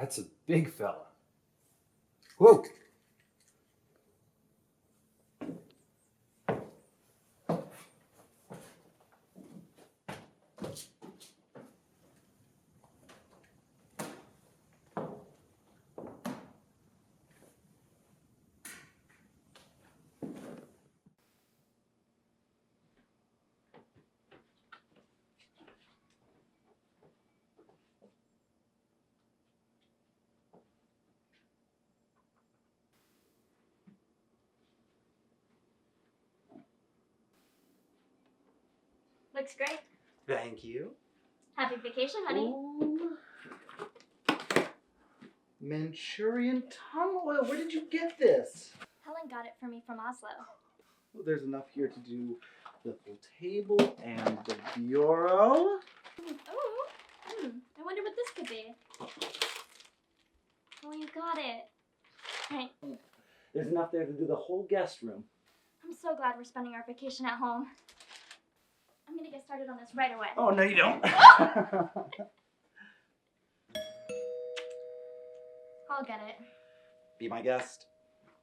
That's a big fella. Whoa! Looks great. Thank you. Happy vacation, honey. Ooh. Manchurian tongue oil. Where did you get this? Helen got it for me from Oslo. Well, there's enough here to do the full table and the bureau. Oh, I wonder what this could be. Oh, you got it. Right. There's enough there to do the whole guest room. I'm so glad we're spending our vacation at home. I'm gonna get started on this right away. Oh, no, you don't. I'll get it. Be my guest.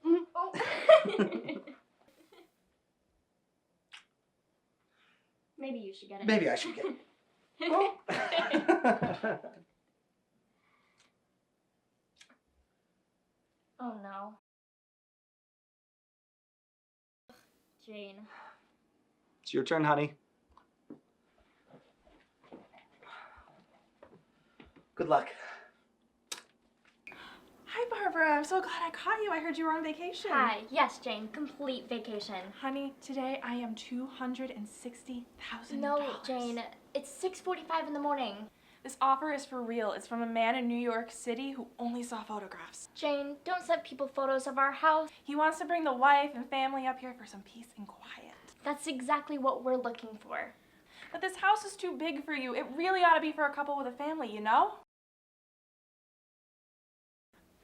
Oh. Maybe you should get it. Maybe I should get it. Oh. Oh no. Jane. It's your turn, honey. Good luck. Hi, Barbara. I'm so glad I caught you. I heard you were on vacation. Hi. Yes, Jane. Complete vacation. Honey, today I am $260,000. No, Jane. It's 6:45 in the morning. This offer is for real. It's from a man in New York City who only saw photographs. Jane, don't send people photos of our house. He wants to bring the wife and family up here for some peace and quiet. That's exactly what we're looking for. But this house is too big for you. It really ought to be for a couple with a family, you know?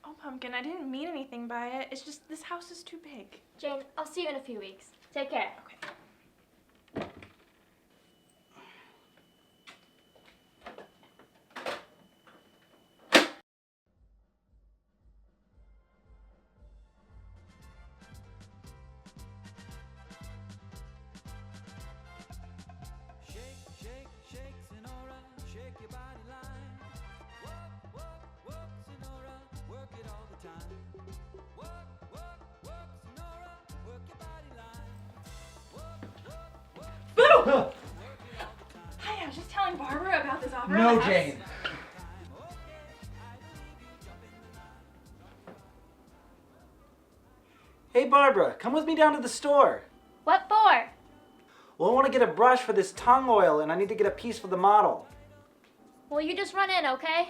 Oh, Pumpkin, I didn't mean anything by it. It's just this house is too big. Jane, I'll see you in a few weeks. Take care. Okay. Hi, I was just telling Barbara about this offer. No, Jane. Hey, Barbara, come with me down to the store. What for? Well, I want to get a brush for this tongue oil, and I need to get a piece for the model. Well, you just run in, okay?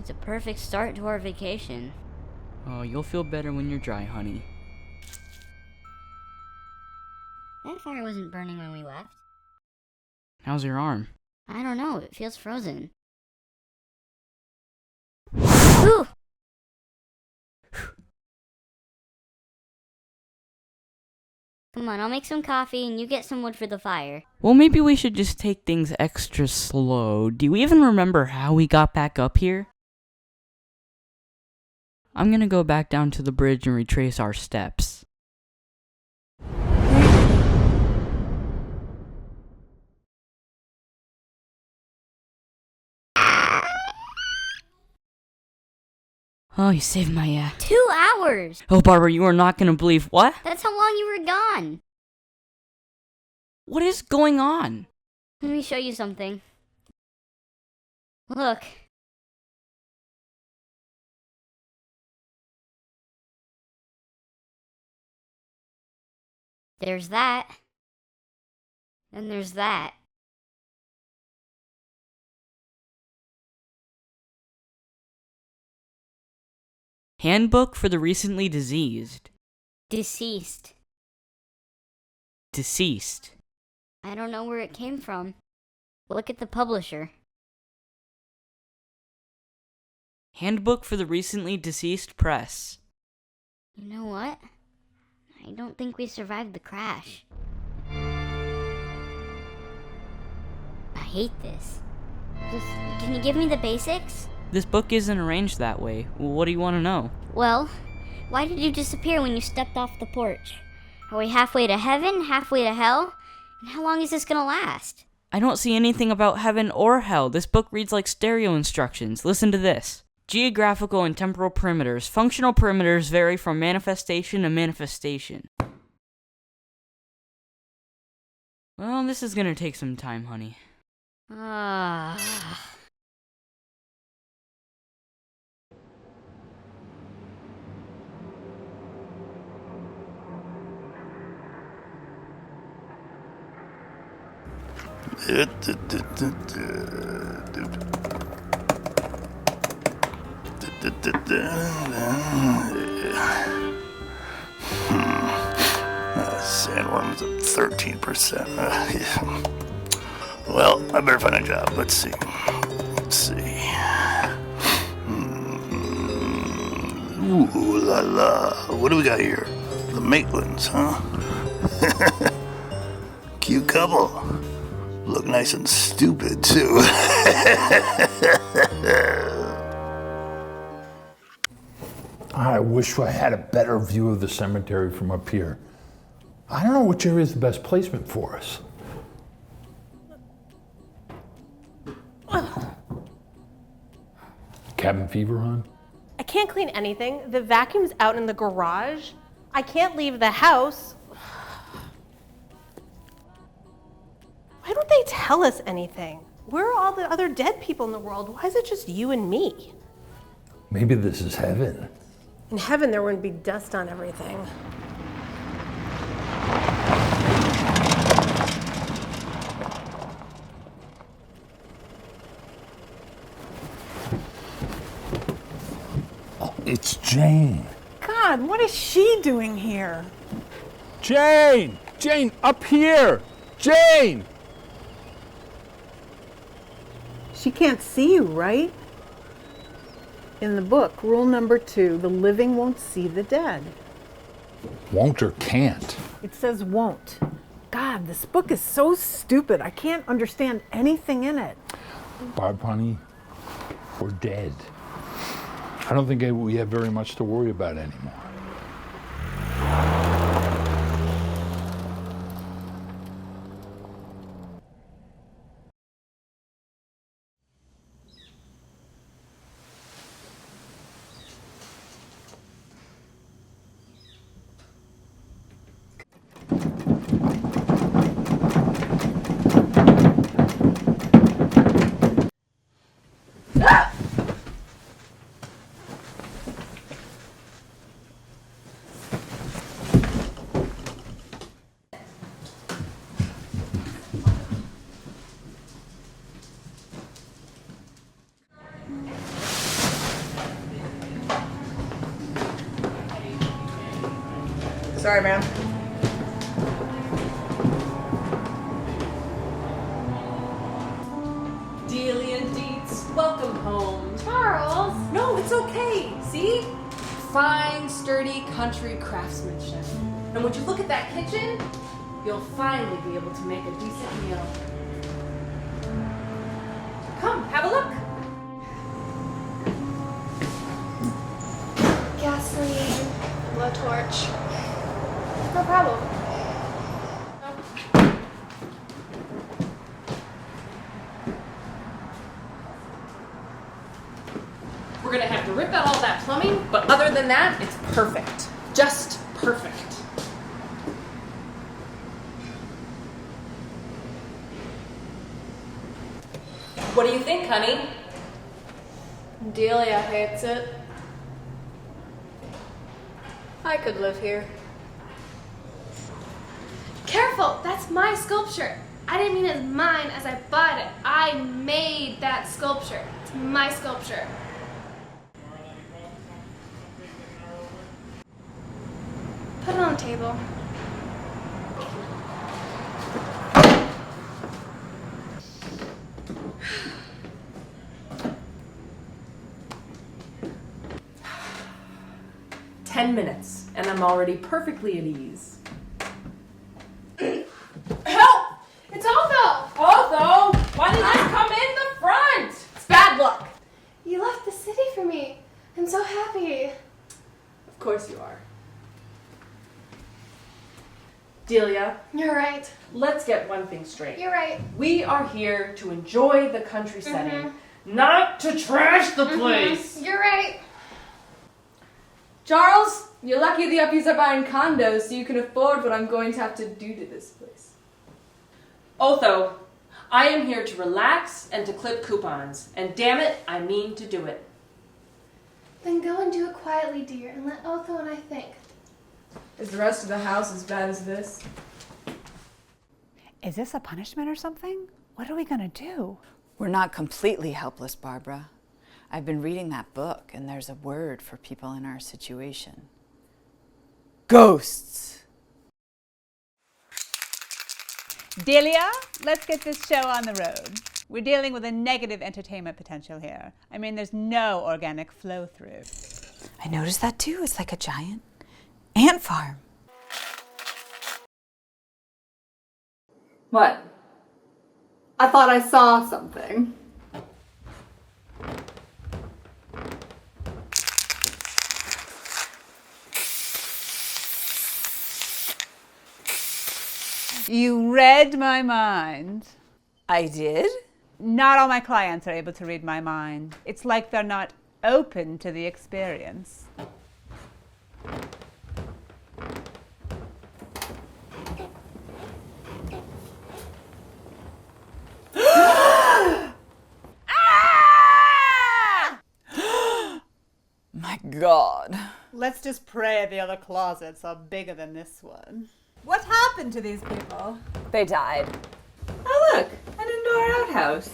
It's a perfect start to our vacation. Oh, you'll feel better when you're dry, honey. That fire wasn't burning when we left. How's your arm? I don't know, it feels frozen. Ooh! Come on, I'll make some coffee and you get some wood for the fire. Well, maybe we should just take things extra slow. Do you even remember how we got back up here? I'm gonna go back down to the bridge and retrace our steps. Oh, you saved my 2 hours! Oh, Barbara, you are not gonna believe what? That's how long you were gone! What is going on? Let me show you something. Look. There's that. And there's that. Handbook for the recently diseased. Deceased. Deceased. I don't know where it came from. Look at the publisher. Handbook for the recently deceased press. You know what? I don't think we survived the crash. I hate this. Just, can you give me the basics? This book isn't arranged that way. What do you want to know? Well, why did you disappear when you stepped off the porch? Are we halfway to heaven, halfway to hell? And how long is this gonna last? I don't see anything about heaven or hell. This book reads like stereo instructions. Listen to this. Geographical and temporal perimeters. Functional perimeters vary from manifestation to manifestation. Well, this is gonna take some time, honey. Sandworm's at 13%. Well, I better find a job. Let's see. Ooh la la. What do we got here? The Maitlands, huh? Cute couple. Look nice and stupid, too. I wish I had a better view of the cemetery from up here. I don't know which area is the best placement for us. Cabin fever, hon? I can't clean anything. The vacuum's out in the garage. I can't leave the house. Why don't they tell us anything? Where are all the other dead people in the world? Why is it just you and me? Maybe this is heaven. In heaven, there wouldn't be dust on everything. Oh, it's Jane. God, what is she doing here? Jane! Jane, up here! Jane! She can't see you, right? In the book, rule number 2, the living won't see the dead. Won't or can't? It says won't. God, this book is so stupid. I can't understand anything in it. Barb, honey, we're dead. I don't think we have very much to worry about anymore. Sorry, man. Delia Deetz, welcome home. Charles! No, it's okay. See? Fine, sturdy country craftsmanship. And when you look at that kitchen, you'll finally be able to make a decent meal. Come, have a look. Gasoline, blowtorch. No problem. We're gonna have to rip out all that plumbing, but other than that, it's perfect. Just perfect. What do you think, honey? Delia hates it. I could live here. Careful! That's my sculpture. I didn't mean it's mine as I bought it. I made that sculpture. It's my sculpture. Put it on the table. "10 minutes, and I'm already perfectly at ease." Help! It's Otho! Otho, why didn't you come in the front? It's bad luck. You left the city for me. I'm so happy. Of course you are. Delia, You're right. let's get one thing straight. You're right. We are here to enjoy the country setting, not to trash the place. You're right. Charles, you're lucky the uppies are buying condos so you can afford what I'm going to have to do to this place. Otho, I am here to relax and to clip coupons, and damn it, I mean to do it. Then go and do it quietly, dear, and let Otho and I think. Is the rest of the house as bad as this? Is this a punishment or something? What are we gonna do? We're not completely helpless, Barbara. I've been reading that book, and there's a word for people in our situation. Ghosts! Delia, let's get this show on the road. We're dealing with a negative entertainment potential here. I mean, there's no organic flow through. I noticed that too. It's like a giant ant farm. What? I thought I saw something. You read my mind. I did? Not all my clients are able to read my mind. It's like they're not open to the experience. My God. Let's just pray the other closets are bigger than this one. What happened to these people? They died. Oh look, an indoor outhouse.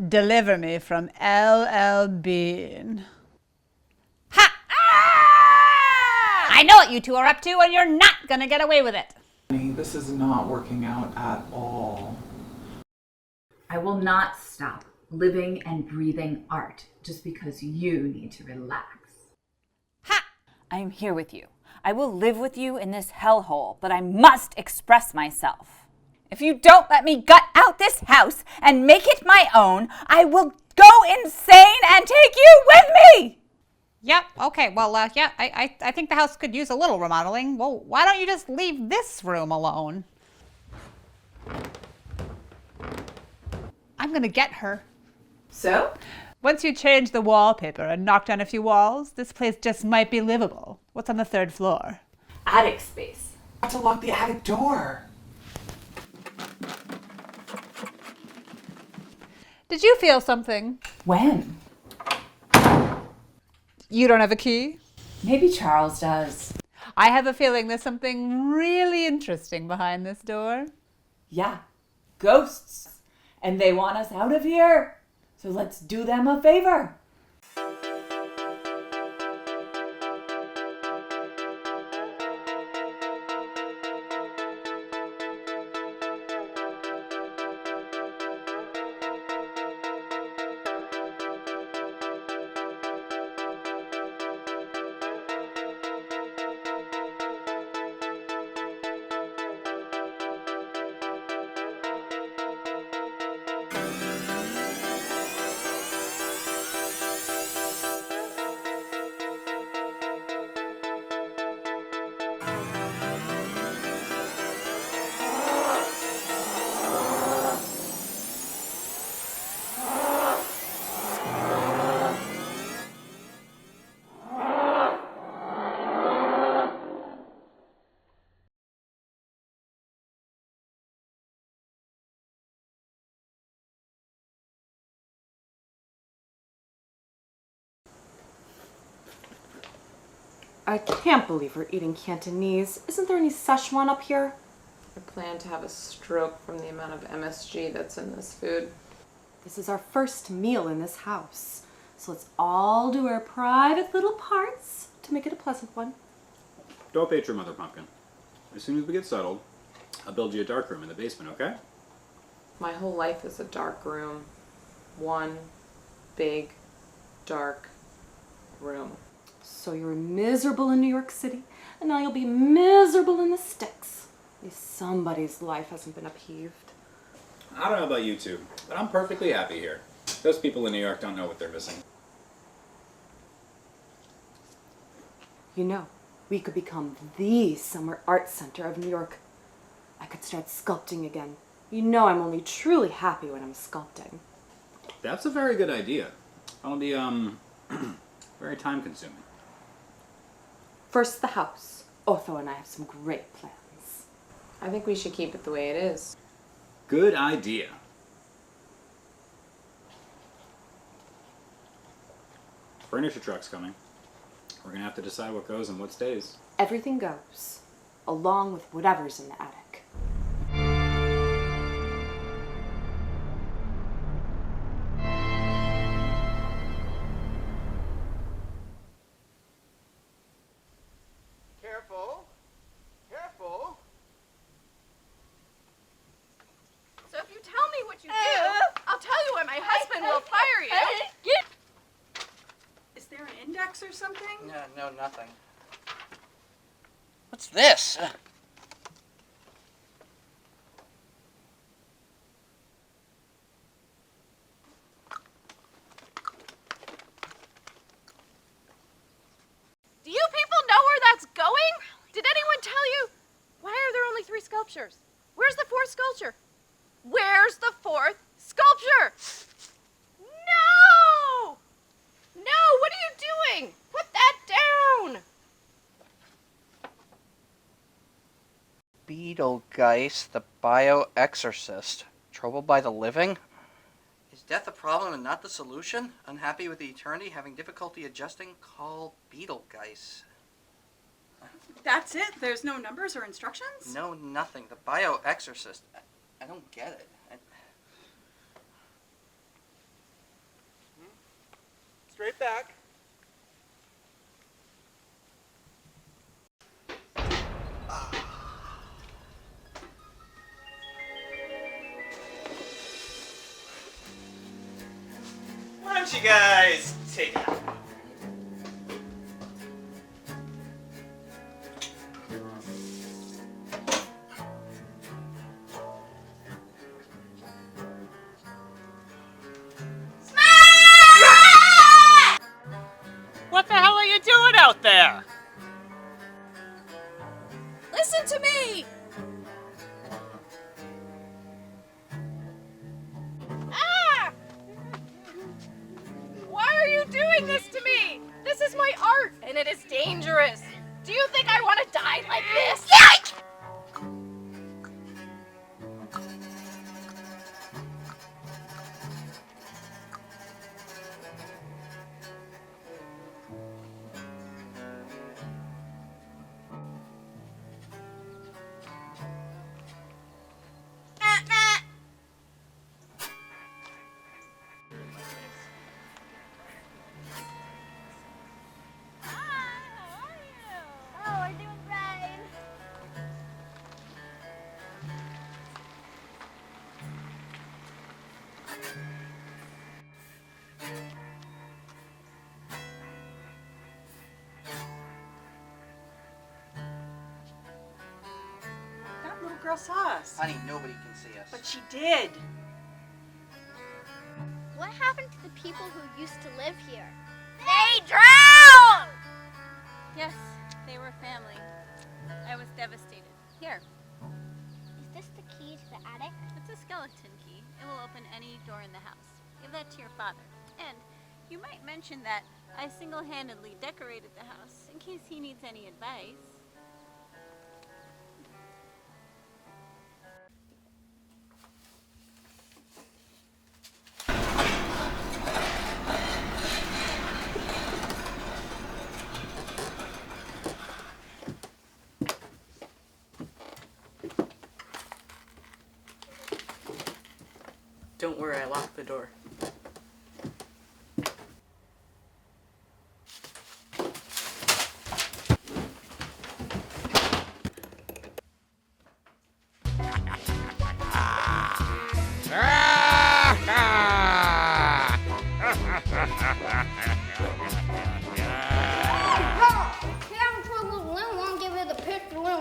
Deliver me from L.L. Bean. Ha! Ah! I know what you two are up to, and you're not gonna get away with it. This is not working out at all. I will not stop living and breathing art just because you need to relax. Ha! I am here with you. I will live with you in this hellhole, but I must express myself. If you don't let me gut out this house and make it my own, I will go insane and take you with me! Yep, okay, well, yeah, I think the house could use a little remodeling. Well, why don't you just leave this room alone? I'm gonna get her. So? Once you change the wallpaper and knock down a few walls, this place just might be livable. What's on the third floor? Attic space. I have to lock the attic door. Did you feel something? When? You don't have a key? Maybe Charles does. I have a feeling there's something really interesting behind this door. Yeah, ghosts. And they want us out of here. So let's do them a favor. I can't believe we're eating Cantonese. Isn't there any Szechuan up here? I plan to have a stroke from the amount of MSG that's in this food. This is our first meal in this house. So let's all do our private little parts to make it a pleasant one. Don't bait your mother, Pumpkin. As soon as we get settled, I'll build you a dark room in the basement, okay? My whole life is a dark room. One big, dark room. So you were miserable in New York City, and now you'll be miserable in the sticks. At least somebody's life hasn't been upheaved. I don't know about you two, but I'm perfectly happy here. Those people in New York don't know what they're missing. You know, we could become the summer art center of New York. I could start sculpting again. You know I'm only truly happy when I'm sculpting. That's a very good idea. It'll be, very time consuming. First the house. Otho and I have some great plans. I think we should keep it the way it is. Good idea. Furniture truck's coming. We're gonna have to decide what goes and what stays. Everything goes, along with whatever's in the attic. Careful. Careful. So if you tell me what you do, I'll tell you when my husband will fire you. Is there an index or something? No, nothing. What's this? Do you people know where that's going? Did anyone tell you? Why are there only 3 sculptures? Where's the 4th sculpture? Where's the 4th sculpture? No! No, what are you doing? Put that down! Betelgeuse, the bio-exorcist. Troubled by the living? Is death a problem and not the solution? Unhappy with the eternity, having difficulty adjusting? Call Betelgeuse. That's it? There's no numbers or instructions? No, nothing. The bio-exorcist. I don't get it. Straight back. Why don't you guys take it? What the hell are you doing out there? Listen to me! Ah! Why are you doing this to me? This is my art, and it is dangerous. Do you think I want to die like this? Yikes! That little girl saw us. Honey, nobody can see us. But she did. What happened to the people who used to live here? They drowned! Yes, they were family. I was devastated. Here. Is this the key to the attic? It's a skeleton key. It will open any door in the house. Give that to your father. And you might mention that I single-handedly decorated the house in case he needs any advice. Don't worry, I locked the door.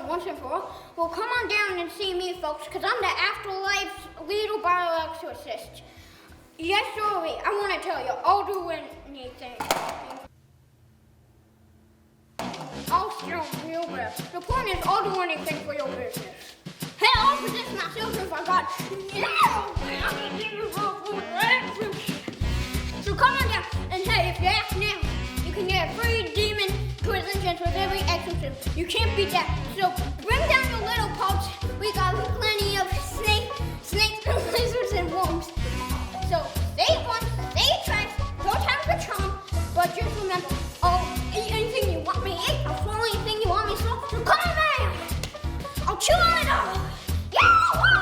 Once and for all. Well, come on down and see me, folks, because I'm the afterlife's little bio-exorcist. Yes, surely, I want to tell you, I'll do anything. I'll still real well. The point is, I'll do anything for your business. Hey, I'll possess myself if I got... Yeah, I can give you so come on down, and hey, if you ask now, you can get a free demon prison with every exorcism. You can't beat that. So bring down your little pups. We got plenty of snakes, lizards, and worms. So stay once, stay twice, no time for charm. But just remember, I'll eat anything you want me to eat. I'll swallow anything you want me to swallow. So come on down. I'll chew on it all. Yahoo!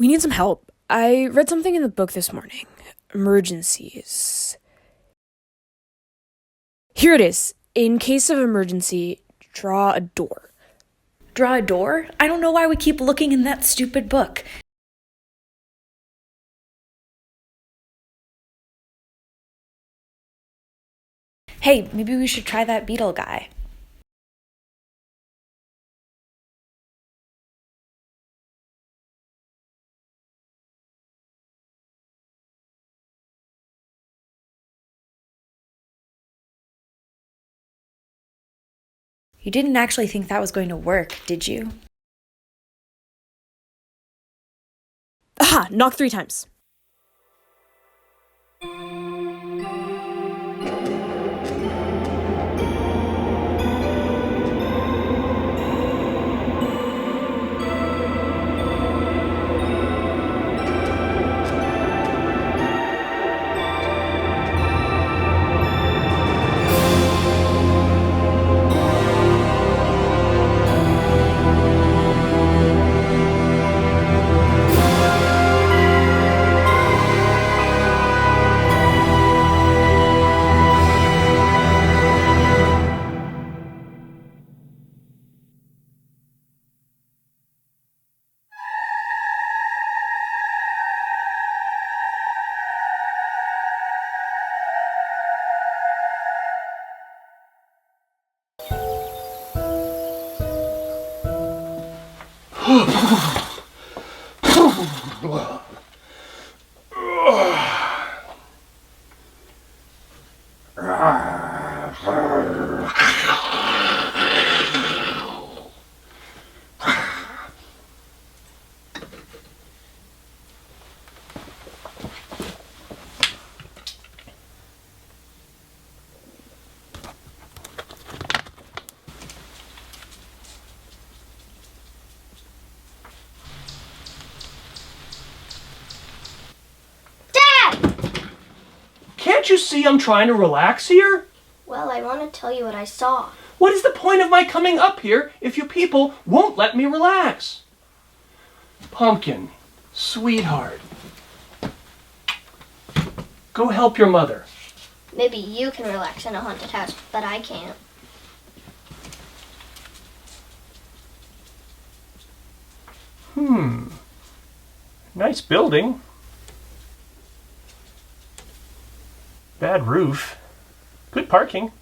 We need some help. I read something in the book this morning. Emergencies. Here it is. In case of emergency, draw a door. Draw a door? I don't know why we keep looking in that stupid book. Hey, maybe we should try that beetle guy. You didn't actually think that was going to work, did you? Aha! Knock 3 times. Can't you see I'm trying to relax here? Well, I want to tell you what I saw. What is the point of my coming up here if you people won't let me relax? Pumpkin, sweetheart. Go help your mother. Maybe you can relax in a haunted house, but I can't. Nice building. Bad roof. Good parking.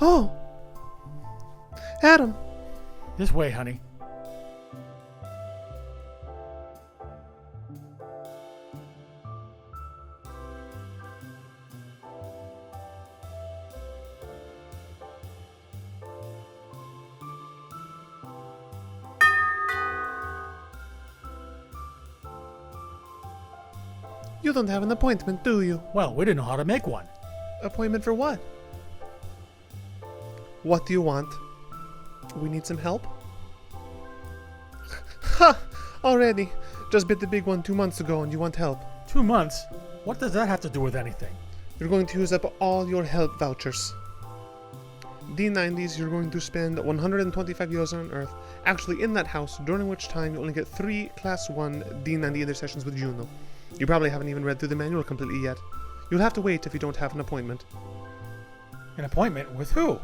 Oh! Adam! This way, honey. You don't have an appointment, do you? Well, we didn't know how to make one. Appointment for what? What do you want? We need some help? Ha! Already. Just bit the big one 2 months ago and you want help. 2 months? What does that have to do with anything? You're going to use up all your help vouchers. D90s, you're going to spend 125 years on Earth, actually in that house, during which time you only get 3 Class 1 D90 intersessions with Juno. You probably haven't even read through the manual completely yet. You'll have to wait if you don't have an appointment. An appointment with who?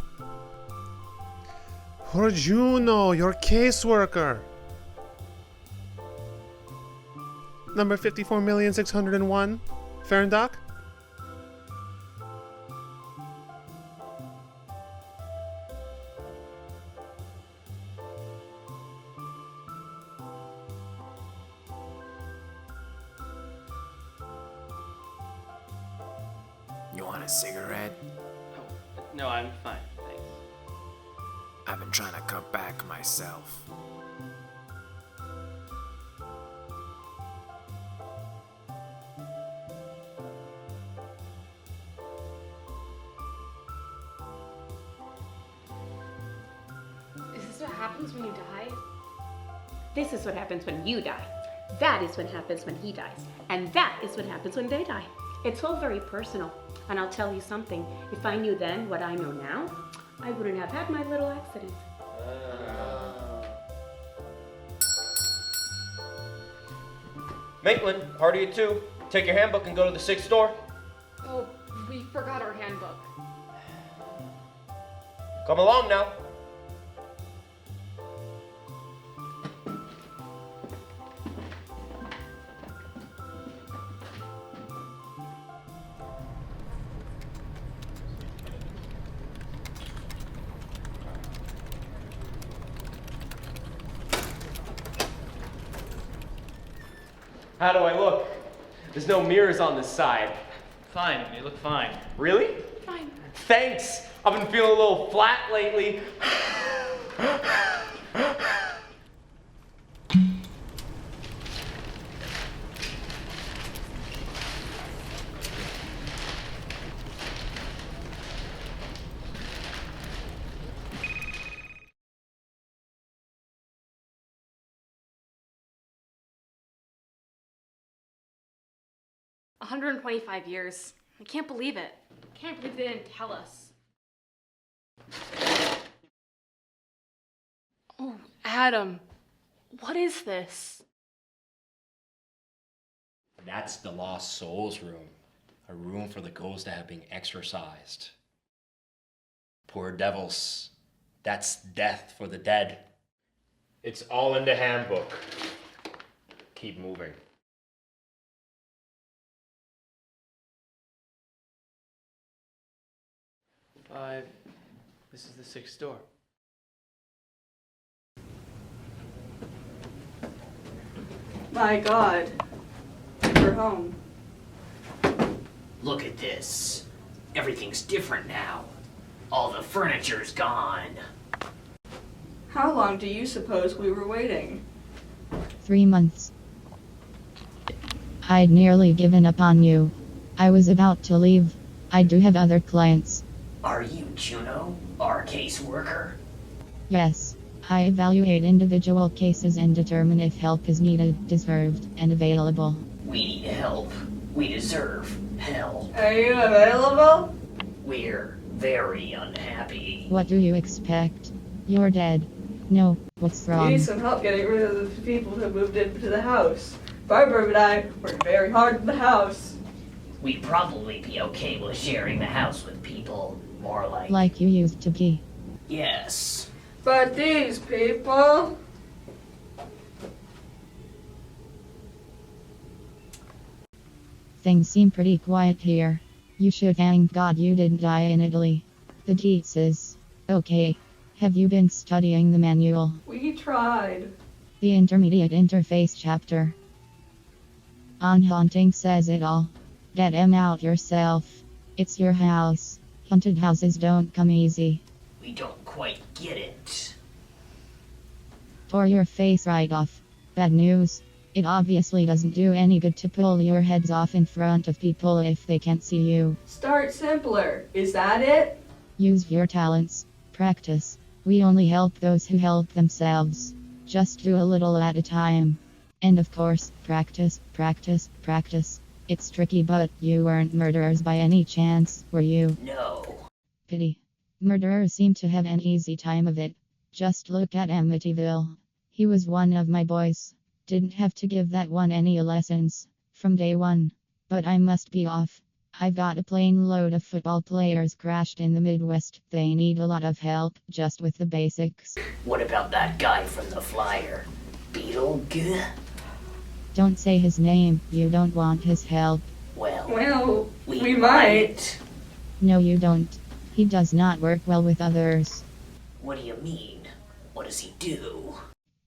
For Juno, your caseworker. Number 54,601, Ferendoc? You want a cigarette? Oh, no, I'm fine, thanks. I've been trying to cut back myself. Is this what happens when you die? This is what happens when you die. That is what happens when he dies. And that is what happens when they die. It's all very personal. And I'll tell you something. If I knew then what I know now, I wouldn't have had my little accident. Maitland, party at 2. Take your handbook and go to the 6th store. Oh, we forgot our handbook. Come along now. How do I look? There's no mirrors on this side. Fine, you look fine. Really? Fine. Thanks. I've been feeling a little flat lately. $125 years. I can't believe it. I can't believe they didn't tell us. Oh, Adam, what is this? That's the Lost Souls room. A room for the ghosts that have been exorcised. Poor devils. That's death for the dead. It's all in the handbook. Keep moving. 5. This is the 6th door. My God. We're home. Look at this. Everything's different now. All the furniture's gone. How long do you suppose we were waiting? 3 months. I'd nearly given up on you. I was about to leave. I do have other clients. Are you Juno, our caseworker? Yes. I evaluate individual cases and determine if help is needed, deserved, and available. We need help. We deserve hell. Are you available? We're very unhappy. What do you expect? You're dead. No, what's We wrong? need some help getting rid of the people who moved into the house. Barbara and I worked very hard in the house. We'd probably be okay with sharing the house with people. More Like you used to be. Yes. But these people... Things seem pretty quiet here. You should thank God you didn't die in Italy. The Deetz is okay. Have you been studying the manual? We tried. The intermediate interface chapter on haunting says it all. Get 'em out yourself. It's your house. Haunted houses don't come easy. We don't quite get it. Tore your face right off. Bad news. It obviously doesn't do any good to pull your heads off in front of people if they can't see you. Start simpler. Is that it? Use your talents. Practice. We only help those who help themselves. Just do a little at a time. And of course, practice, practice, practice. It's tricky, but you weren't murderers by any chance, were you? No. Pity. Murderers seem to have an easy time of it. Just look at Amityville. He was one of my boys. Didn't have to give that one any lessons from day one. But I must be off. I've got a plane load of football players crashed in the Midwest. They need a lot of help just with the basics. What about that guy from the flyer? Beetlejuice? Don't say his name. You don't want his help. Well, we might. No, you don't. He does not work well with others. What do you mean? What does he do?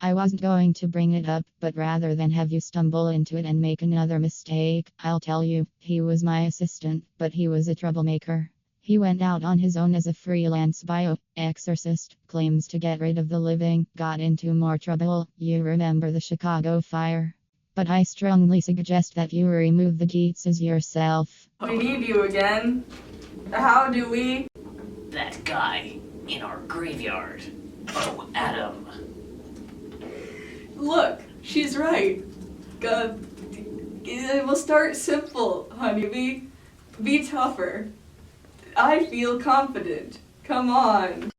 I wasn't going to bring it up, but rather than have you stumble into it and make another mistake, I'll tell you, he was my assistant, but he was a troublemaker. He went out on his own as a freelance bio-exorcist, claims to get rid of the living, got into more trouble. You remember the Chicago fire? But I strongly suggest that you remove the Deetzes yourself. We need you again. How do we? That guy in our graveyard. Oh, Adam. Look, she's right. We'll start simple, honey. Be tougher. I feel confident. Come on.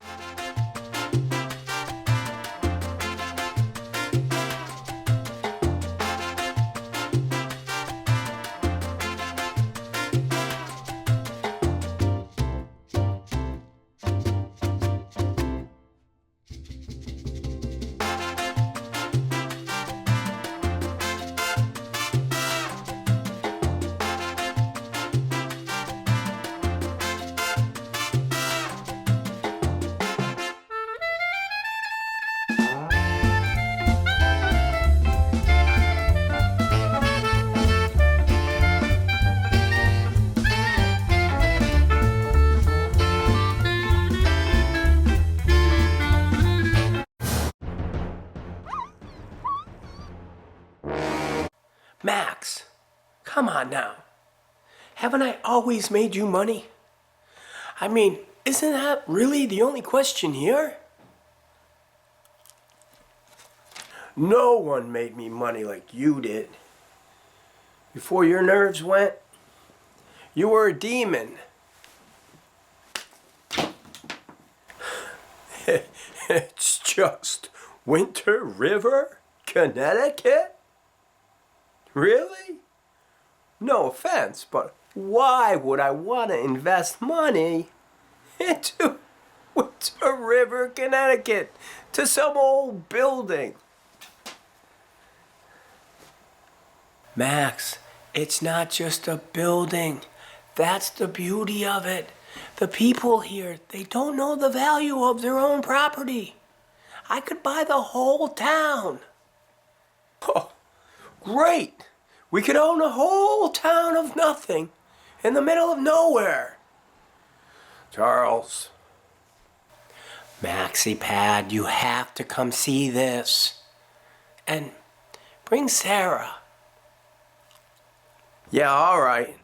Max, come on now. Haven't I always made you money? I mean, isn't that really the only question here? No one made me money like you did. Before your nerves went, you were a demon. It's just Winter River, Connecticut? Really? No offense, but Why would I want to invest money into River, Connecticut, to some old building? Max, it's not just a building. That's the beauty of it. The people here, they don't know the value of their own property. I could buy the whole town. Oh, great! We could own a whole town of nothing in the middle of nowhere. Charles. MaxiPad, you have to come see this. And bring Sarah. Yeah, all right.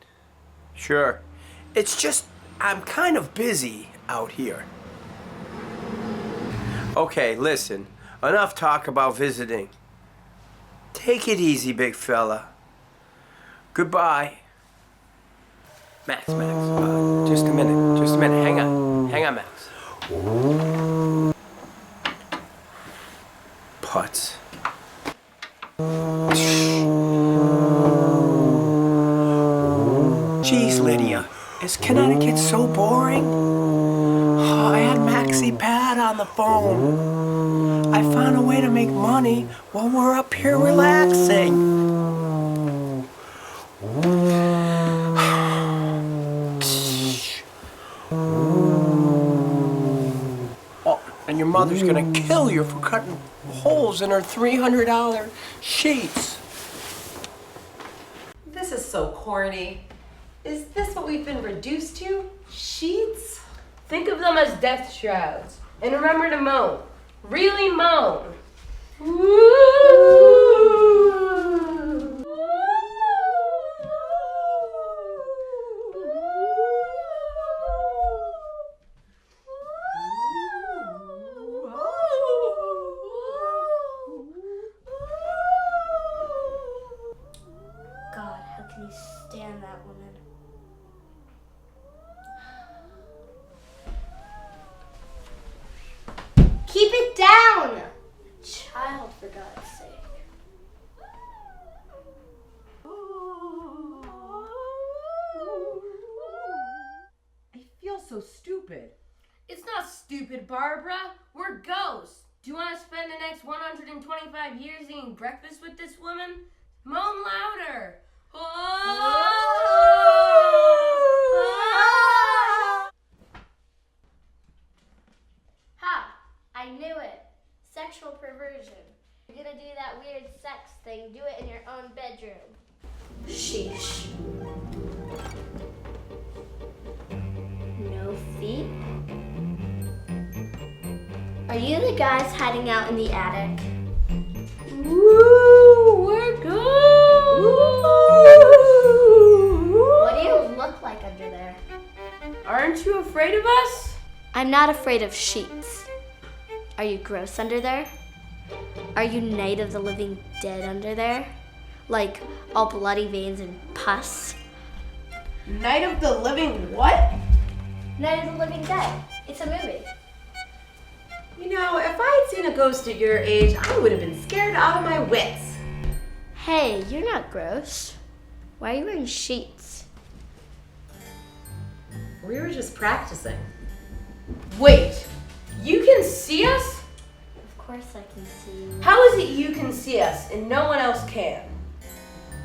Sure. It's just, I'm kind of busy out here. Okay, listen. Enough talk about visiting. Take it easy, big fella. Goodbye. Max, just a minute. Hang on, Max. Putz. Jeez, Lydia, is Connecticut so boring? Oh, I had MaxiPad on the phone. I found a way to make money while we're up here relaxing. Oh, and your mother's gonna kill you for cutting holes in her $300 sheets. This is so corny. Is this what we've been reduced to? Sheets? Think of them as death shrouds. And remember to moan. Really moan. God, how can you stand that woman? Keep it down! Child, for God's sake. I feel so stupid. It's not stupid, Barbara. We're ghosts. Do you want to spend the next 125 years eating breakfast with this woman? Moan louder. Ha! I knew it. Sexual perversion. You're gonna do that weird sex thing. Do it in your own bedroom. Sheesh. No feet? Are you the guys hiding out in the attic? Woo! We're good! What do you look like under there? Aren't you afraid of us? I'm not afraid of sheets. Are you gross under there? Are you Night of the Living Dead under there? Like all bloody veins and pus? Night of the Living what? Night of the Living Dead. It's a movie. You know, if I had seen a ghost at your age, I would have been scared out of my wits. Hey, you're not gross. Why are you wearing sheets? We were just practicing. Wait, you can see us? Of course I can see you. How is it you can see us and no one else can?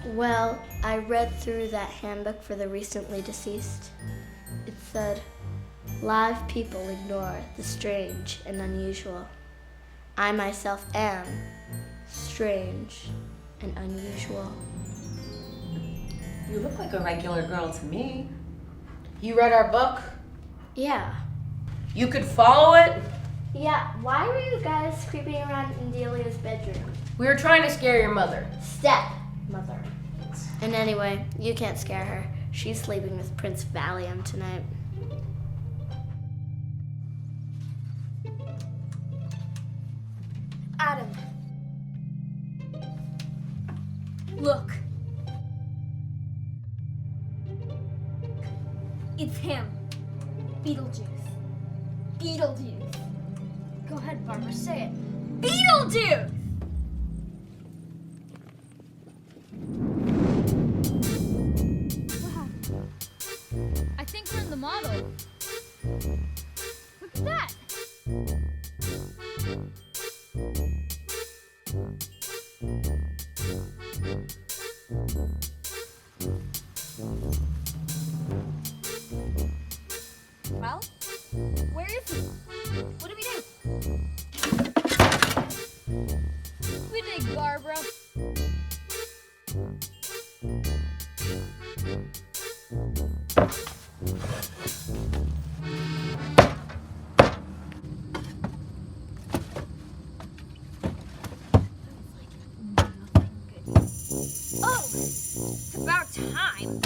Well, I read through that handbook for the recently deceased. It said, live people ignore the strange and unusual. I myself am strange and unusual. You look like a regular girl to me. You read our book? Yeah. You could follow it? Yeah, why were you guys creeping around in Delia's bedroom? We were trying to scare your mother. Step-mother. And anyway, you can't scare her. She's sleeping with Prince Valium tonight. Adam. Look. It's him. Beetlejuice. Beetlejuice. Go ahead, Barbara, say it. Beetlejuice! What happened? model. What's that? Well, where is he? What do we do? We dig, Barbara. Oh, it's about time.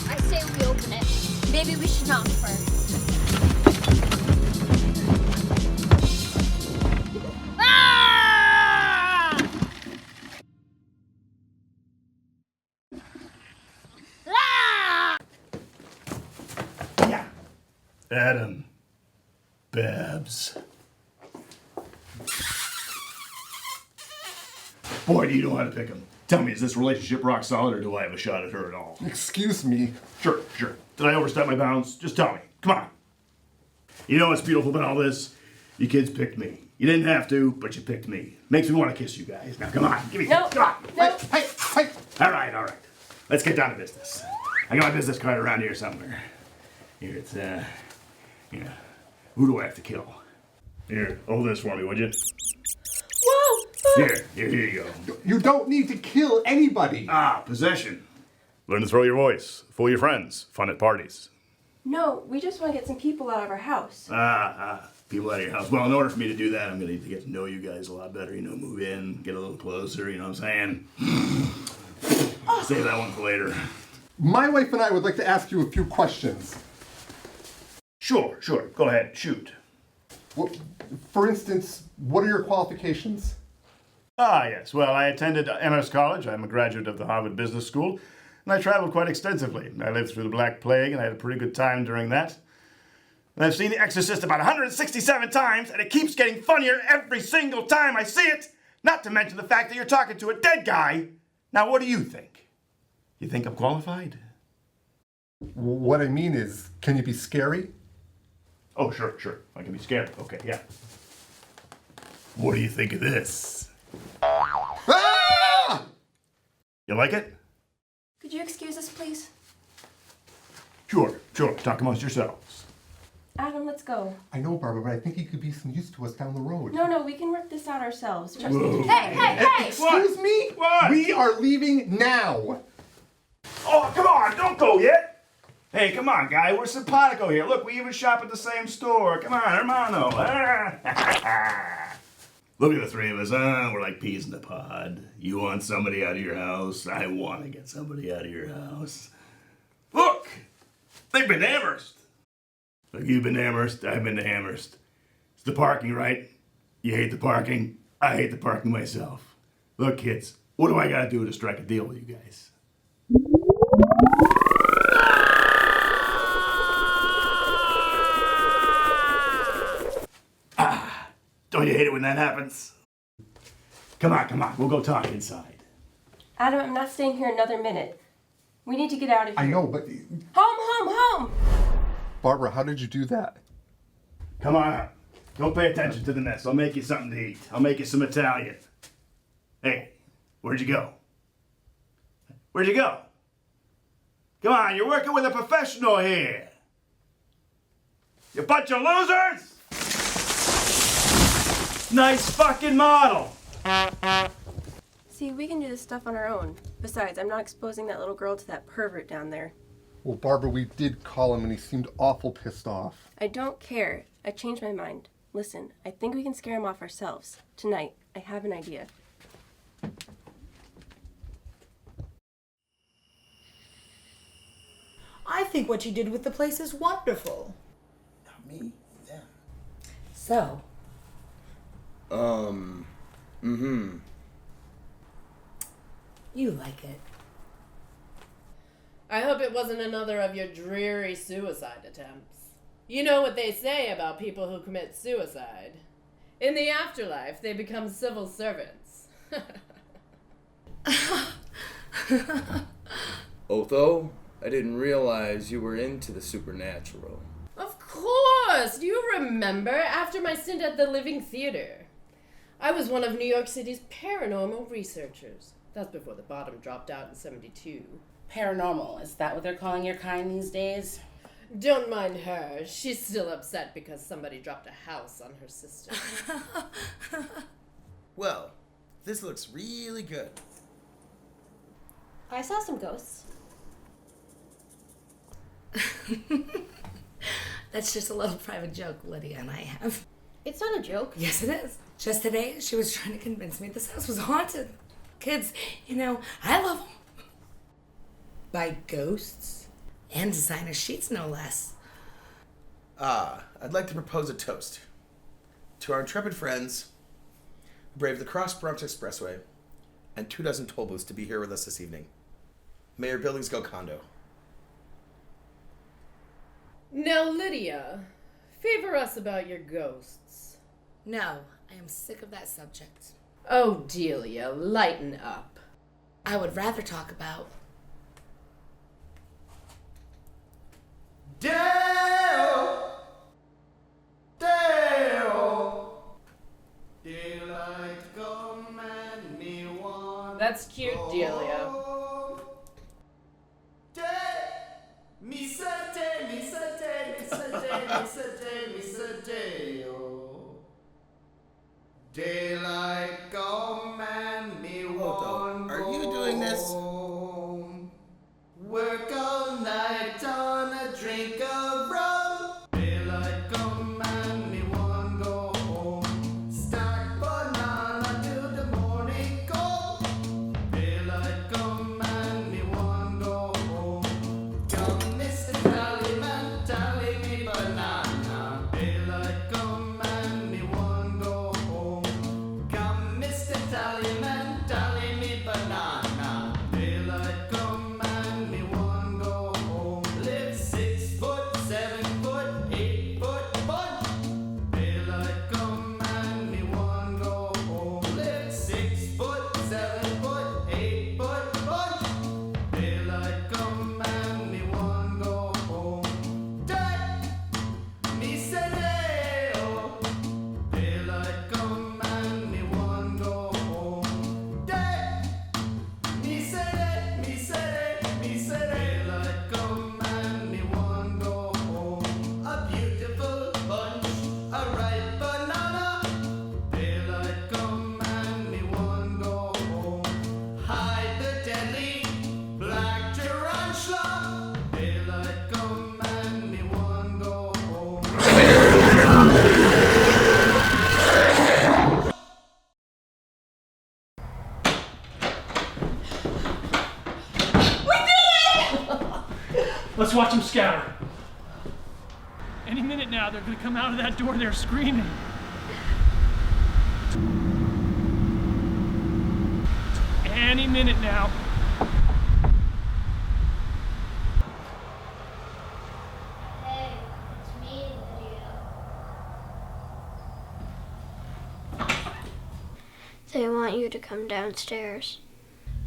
I say we open it. Maybe we should knock first. Ah! Ah! Adam. Babs. Boy, do you know how to pick 'em. Tell me, is this relationship rock solid, or do I have a shot at her at all? Excuse me. Sure. Did I overstep my bounds? Just tell me. Come on. You know what's beautiful about all this? You kids picked me. You didn't have to, but you picked me. Makes me want to kiss you guys. Now, come on. Give me. No. Come on. No. Hey. All right. Let's get down to business. I got my business card around here somewhere. Here, it's, who do I have to kill? Here, hold this for me, would you? Whoa! Here you go. You don't need to kill anybody. Possession. Learn to throw your voice. Fool your friends. Fun at parties. No, we just want to get some people out of our house. People out of your house. Well, in order for me to do that, I'm going to need to get to know you guys a lot better. Move in, get a little closer, you know what I'm saying? Save that one for later. My wife and I would like to ask you a few questions. Sure. Go ahead. Shoot. For instance, what are your qualifications? Yes. Well, I attended Amherst College. I'm a graduate of the Harvard Business School, and I traveled quite extensively. I lived through the Black Plague, and I had a pretty good time during that. And I've seen The Exorcist about 167 times, and it keeps getting funnier every single time I see it, not to mention the fact that you're talking to a dead guy. Now, what do you think? You think I'm qualified? What I mean is, can you be scary? Oh, sure. I can be scared. Okay, yeah. What do you think of this? Ah! You like it? Could you excuse us, please? Sure. Talk amongst yourselves. Adam, let's go. I know, Barbara, but I think he could be some use to us down the road. No, we can work this out ourselves. Trust Whoa. me. Hey! Excuse me? What? We are leaving now. Oh, come on, don't go yet. Hey, come on, guy, we're simpatico here. Look, we even shop at the same store. Come on, hermano. Look at the three of us, We're like peas in a pod. You want somebody out of your house. I want to get somebody out of your house. Look, they've been to Amherst. Look, you've been to Amherst. I've been to Amherst. It's the parking, right? You hate the parking. I hate the parking myself. Look, kids, what do I got to do to strike a deal with you guys? Don't you hate it when that happens? Come on. We'll go talk inside. Adam, I'm not staying here another minute. We need to get out of here. I know, but... Home! Barbara, how did you do that? Come on. Don't pay attention to the mess. I'll make you something to eat. I'll make you some Italian. Hey, where'd you go? Come on, you're working with a professional here. You bunch of losers! Nice fucking model. See, we can do this stuff on our own. Besides, I'm not exposing that little girl to that pervert down there. Well, Barbara, we did call him and he seemed awful pissed off. I don't care. I changed my mind. Listen, I think we can scare him off ourselves. Tonight, I have an idea. I think what you did with the place is wonderful. Not me, them. So? You like it. I hope it wasn't another of your dreary suicide attempts. You know what they say about people who commit suicide. In the afterlife, they become civil servants. Otho, I didn't realize you were into the supernatural. Of course! Do you remember after my stint at the Living Theater? I was one of New York City's paranormal researchers. That's before the bottom dropped out in 72. Paranormal, is that what they're calling your kind these days? Don't mind her. She's still upset because somebody dropped a house on her sister. Well, this looks really good. I saw some ghosts. That's just a little private joke Lydia and I have. It's not a joke. Yes, it is. Just today, she was trying to convince me this house was haunted. Kids, you know, I love them. By ghosts and designer sheets, no less. I'd like to propose a toast to our intrepid friends who braved the Cross Bronx Expressway and 24 toll booths to be here with us this evening. May your buildings go condo. Now, Lydia, favor us about your ghosts. No, I am sick of that subject. Oh, Delia, lighten up. I would rather talk about... Dale! Dale! Daylight come and me want. That's cute, Delia. Me sate, me sate, me sate, me sate, me sate, oh. Daylight come and me want. Are you doing this? Work all night on a drink of rum. Daylight come and me want go home. Stack banana till the morning come. Daylight come and me want go home. Come, Mr. Tallyman, tally me banana. Daylight come and me want go home. Come, Mr. Tallyman, tally me banana. Daylight come and me want go home. Live 6 foot, 7 foot, 8 foot bunch. Daylight come and me want go home. Live 6 foot, 7 foot, 8 foot bunch. Daylight come and me want go home. Dad, me say day, oh. Daylight come and me want go home. Dad, me say day, me say day, me say day. Daylight come and me want go home. A beautiful bunch, a ripe banana. Daylight come and me want go home. Hide the deadly black tarantula. Daylight come and me want go home. Let's watch them scatter. Any minute now, they're gonna come out of that door there screaming. Any minute now. Hey, it's me, Lydia. They want you to come downstairs.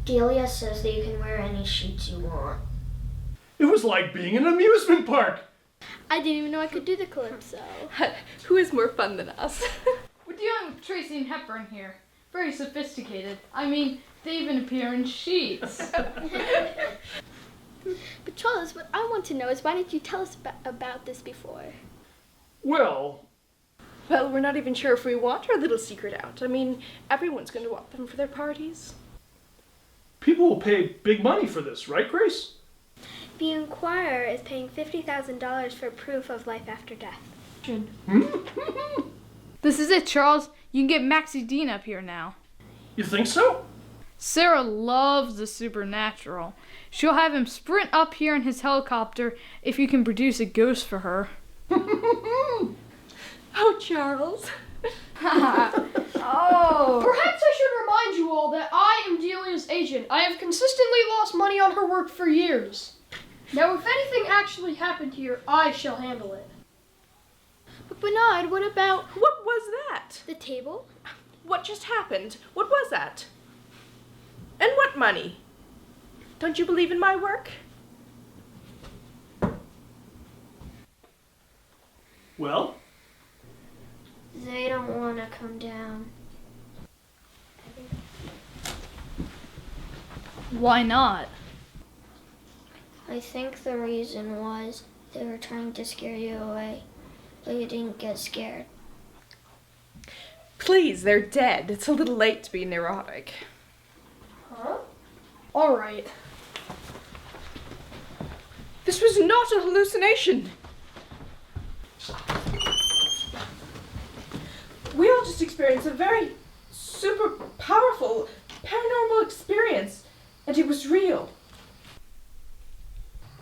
Delia says that you can wear any sheets you want. It was like being in an amusement park. I didn't even know I could do the calypso. Who is more fun than us? We're dealing with Tracy and Hepburn here. Very sophisticated. I mean, they even appear in sheets. But Charles, what I want to know is why didn't you tell us about this before? Well, We're not even sure if we want our little secret out. I mean, everyone's going to want them for their parties. people will pay big money for this, right, Grace? The Inquirer is paying $50,000 for proof of life after death. This is it, Charles. You can get Maxie Dean up here now. You think so? Sarah loves the supernatural. She'll have him sprint up here in his helicopter if you can produce a ghost for her. Oh, Charles. Oh. Perhaps I should remind you all that I am Delia's agent. I have consistently lost money on her work for years. Now, if anything actually happened here, I shall handle it. But Bernard, what about... What was that? The table? What just happened? What was that? And what money? Don't you believe in my work? Well? They don't want to come down. Why not? I think the reason was they were trying to scare you away, but you didn't get scared. Please, they're dead. It's a little late to be neurotic. Huh? All right. This was not a hallucination. We all just experienced a very super powerful paranormal experience, and it was real.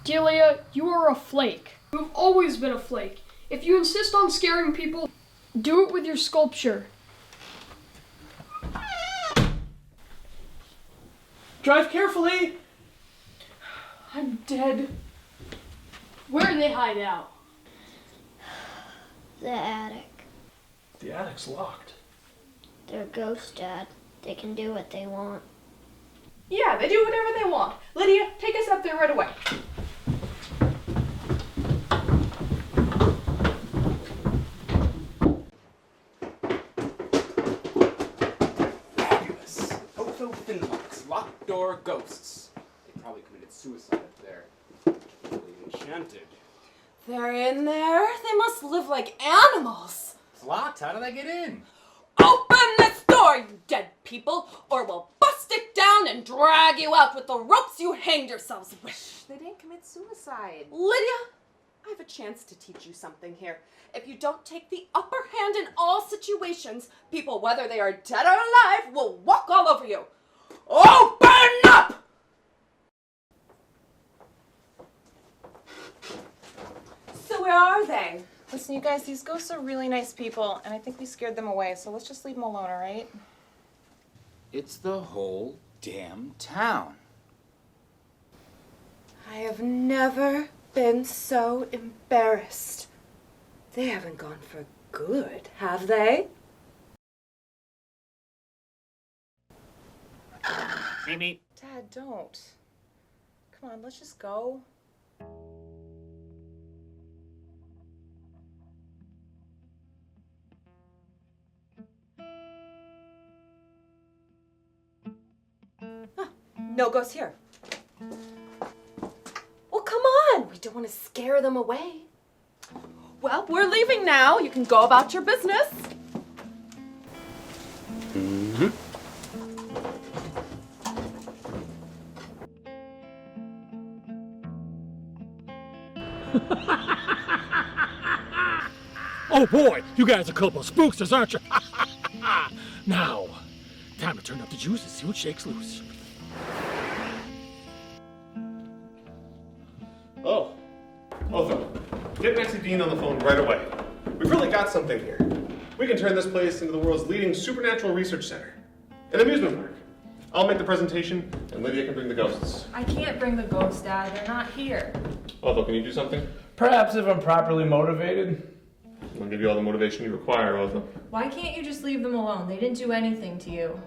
Delia, you are a flake. You've always been a flake. If you insist on scaring people, do it with your sculpture. Drive carefully! I'm dead. Where do they hide out? The attic. The attic's locked. They're ghosts, Dad. They can do what they want. Yeah, they do whatever they want. Lydia, take us up there right away. Fabulous. Hotel Finlocks, locked door ghosts. They probably committed suicide up there. Really enchanted. They're in there. They must live like animals. It's locked. How did I get in? Open this door, you dead people, or we'll bust it down and drag you out with the ropes you hanged yourselves with. They didn't commit suicide. Lydia, I have a chance to teach you something here. If you don't take the upper hand in all situations, people, whether they are dead or alive, will walk all over you. Open up! So where are they? Listen, you guys, these ghosts are really nice people, and I think we scared them away, so let's just leave them alone, all right? It's the whole damn town. I have never been so embarrassed. They haven't gone for good, have they? Mimi. Dad, don't. Come on, let's just go. No ghosts here. Well, come on. We don't want to scare them away. Well, we're leaving now. You can go about your business. Mm-hmm. Oh boy, you guys are a couple of spooksters, aren't you? Now, time to turn up the juice and see what shakes loose. Oh, Otho, get Nancy Dean on the phone right away. We've really got something here. We can turn this place into the world's leading supernatural research center. An amusement park. I'll make the presentation, and Lydia can bring the ghosts. I can't bring the ghosts, Dad. They're not here. Otho, can you do something? Perhaps if I'm properly motivated. I'll give you all the motivation you require, Otho. Why can't you just leave them alone? They didn't do anything to you.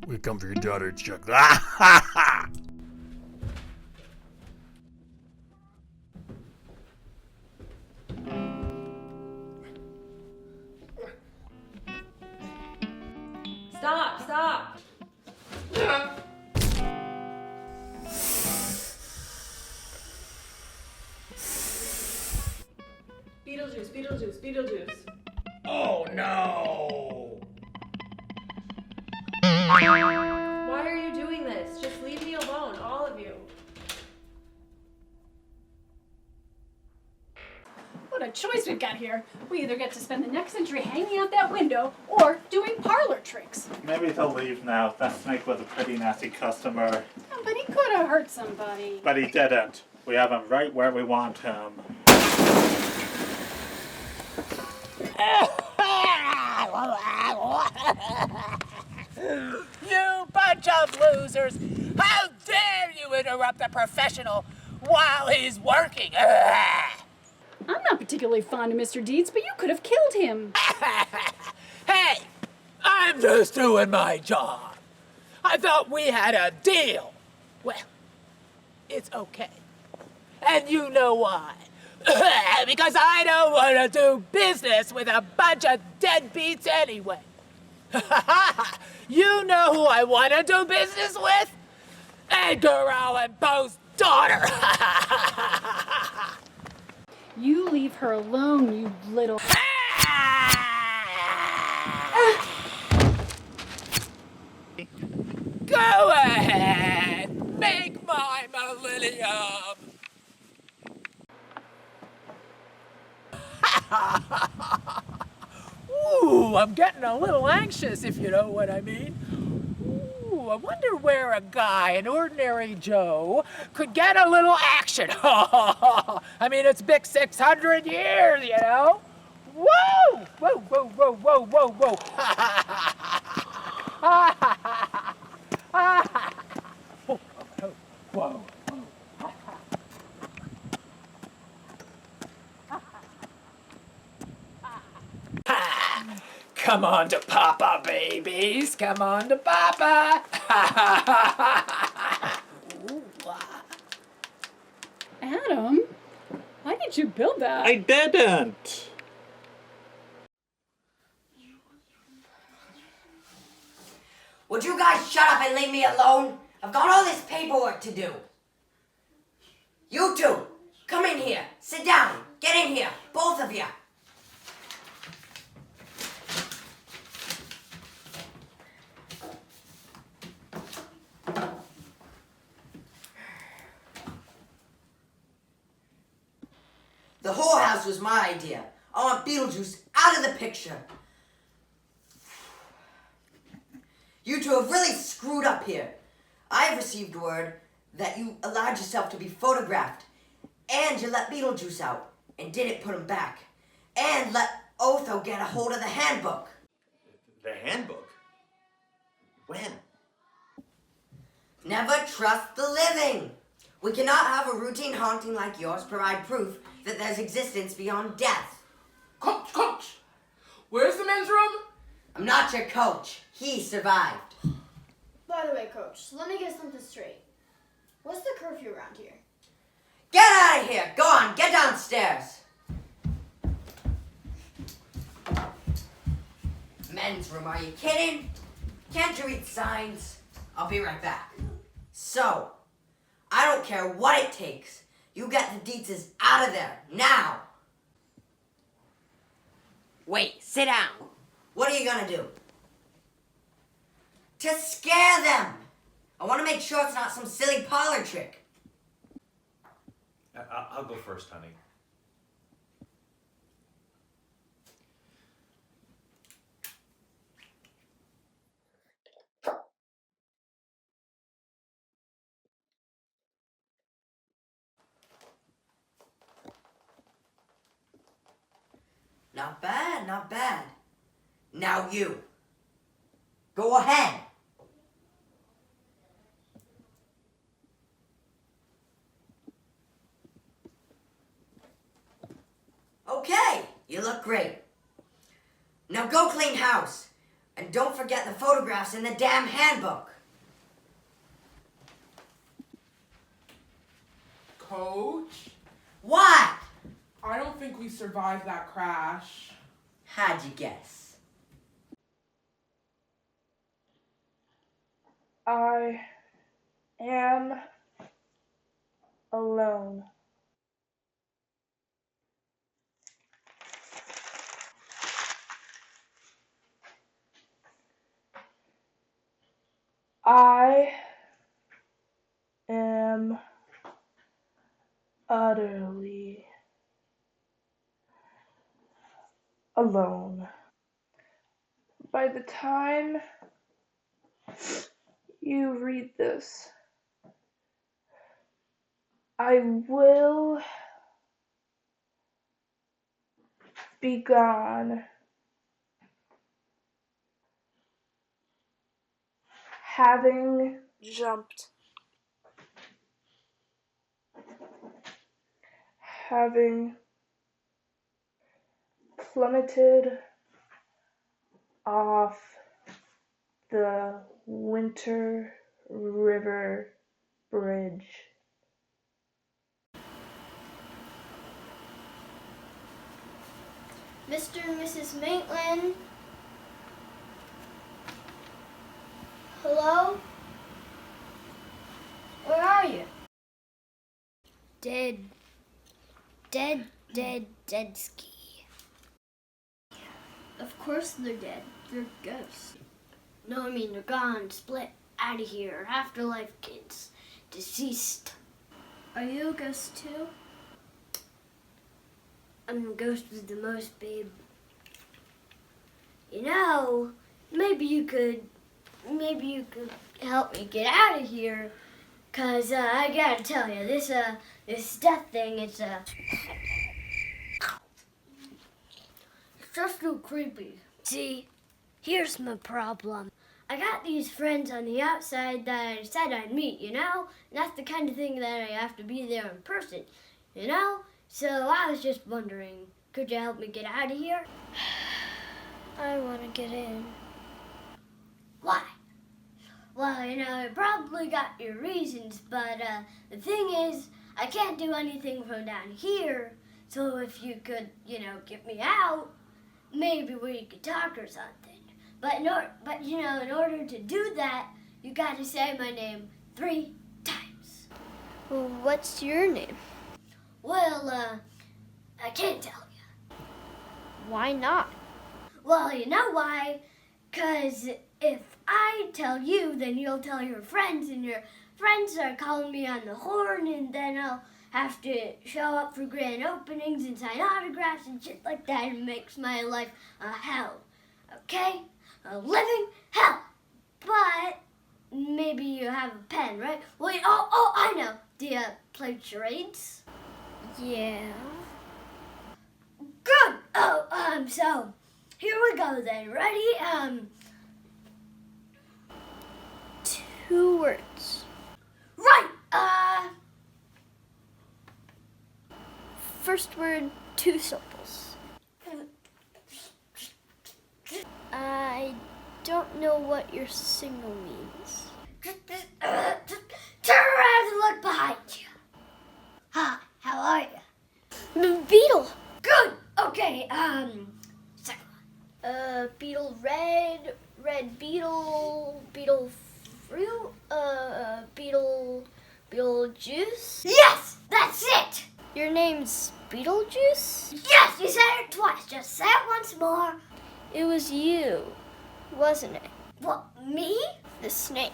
We come for your daughter, Chuck. Ah, ha, ha! Stop! Stop! Beetlejuice! Beetlejuice! Beetlejuice! Oh no! Why are you doing this? Just leave me alone, all of you. What a choice we've got here. We either get to spend the next century hanging out that window or doing parlor tricks. Maybe they'll leave now. That snake was a pretty nasty customer. Oh, but he could have hurt somebody. But he didn't. We have him right where we want him. You bunch of losers! How dare you interrupt a professional while he's working? I'm not particularly fond of Mr. Deetz, but you could have killed him. Hey, I'm just doing my job. I thought we had a deal. Well, it's okay. And you know why. Because I don't want to do business with a bunch of deadbeats anyway. You know who I want to do business with? Edgar Allan Poe's daughter. You leave her alone, you little... Go ahead. Make my millennium. Ooh, I'm getting a little anxious, if you know what I mean. Ooh, I wonder where a guy, an ordinary Joe, could get a little action. I mean, it's been 600 years, you know? Whoa! Whoa, whoa, whoa, whoa, whoa, whoa. Whoa. Come on to Papa, babies. Come on to Papa. Adam, why did you build that? I didn't. Would you guys shut up and leave me alone? I've got all this paperwork to do. You two, come in here. Sit down. Get in here. Both of you. The whorehouse was my idea. I want Beetlejuice out of the picture. You two have really screwed up here. I've received word that you allowed yourself to be photographed, and you let Beetlejuice out, and didn't put him back, and let Otho get a hold of the handbook. The handbook? When? Never trust the living. We cannot have a routine haunting like yours provide proof that there's existence beyond death. Coach! Where's the men's room? I'm not your coach. He survived. By the way, Coach, let me get something straight. What's the curfew around here? Get out of here! Go on, get downstairs. Men's room, are you kidding? Can't you read signs? I'll be right back. So, I don't care what it takes. You get the Deetzes out of there, now! Wait, sit down. What are you gonna do? To scare them! I want to make sure it's not some silly parlor trick. I'll go first, honey. Not bad, not bad. Now you. Go ahead. Okay, you look great. Now go clean house. And don't forget the photographs in the damn handbook. Coach? What? I don't think we survived that crash. How'd you guess? I am alone. I am utterly alone. By the time you read this, I will be gone, having Jumped. having plummeted off the Winter River Bridge. Mr. and Mrs. Maitland. Hello? Where are you? Dead. Dead ski. Of course they're dead. They're ghosts. No, I mean they're gone, split, out of here. Afterlife kids. Deceased. Are you a ghost too? I'm a ghost with the most, babe. You know, maybe you could help me get out of here. 'Cause I gotta tell you, this death thing, it's just too creepy. See, here's my problem. I got these friends on the outside that I said I'd meet, you know? And that's the kind of thing that I have to be there in person, you know? So I was just wondering, could you help me get out of here? I want to get in. Why? Well, you know, you probably got your reasons, but the thing is, I can't do anything from down here, so if you could, you know, get me out, maybe we could talk or something. But you know, in order to do that, you gotta say my name 3 times. Well, what's your name? Well, I can't tell you. Why not? Well, you know why? 'Cause if I tell you, then you'll tell your friends, and your friends are calling me on the horn, and then I'll have to show up for grand openings and sign autographs and shit like that. It makes my life a hell. Okay? A living hell. But maybe you have a pen, right? Wait, oh, I know. Do you play charades? Yeah. Good! So, here we go then. Ready? 2 words. Right! First word, 2 syllables. I don't know what your signal means. Just turn around and look behind you. Hi, how are you? Beetle. Good. Okay. Second one. Beetle red beetle fruit. Beetlejuice. Yes, that's it. Your name's Beetlejuice? Yes, you said it twice. Just say it once more. It was you, wasn't it? What, me? The snake.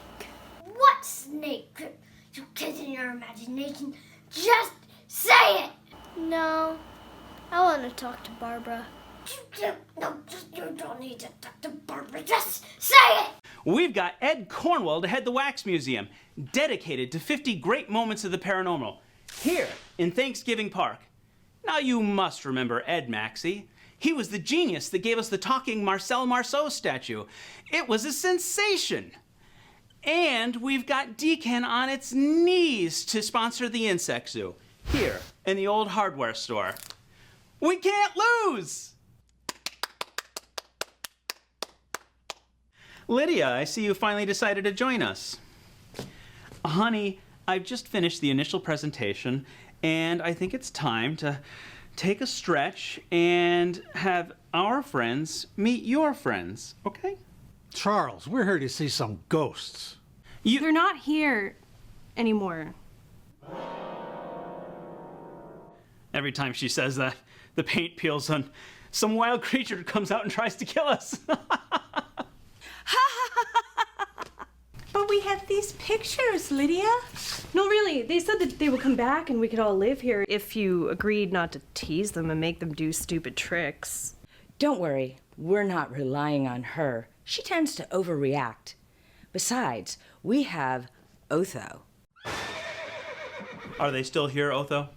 What snake? You kids in your imagination. Just say it. No, I want to talk to Barbara. No, you don't need to talk to Barbara. Just say it. We've got Ed Cornwell to head the Wax Museum, dedicated to 50 great moments of the paranormal, here in Thanksgiving Park. Now you must remember Ed Maxey. He was the genius that gave us the talking Marcel Marceau statue. It was a sensation. And we've got Deacon on its knees to sponsor the insect zoo, here in the old hardware store. We can't lose! Lydia, I see you finally decided to join us. Honey, I've just finished the initial presentation, and I think it's time to take a stretch and have our friends meet your friends, okay? Charles, we're here to see some ghosts. They're not here anymore. Every time she says that, the paint peels and some wild creature comes out and tries to kill us. But we have these pictures, Lydia. No, really, they said that they would come back and we could all live here if you agreed not to tease them and make them do stupid tricks. Don't worry, we're not relying on her. She tends to overreact. Besides, we have Otho. Are they still here, Otho?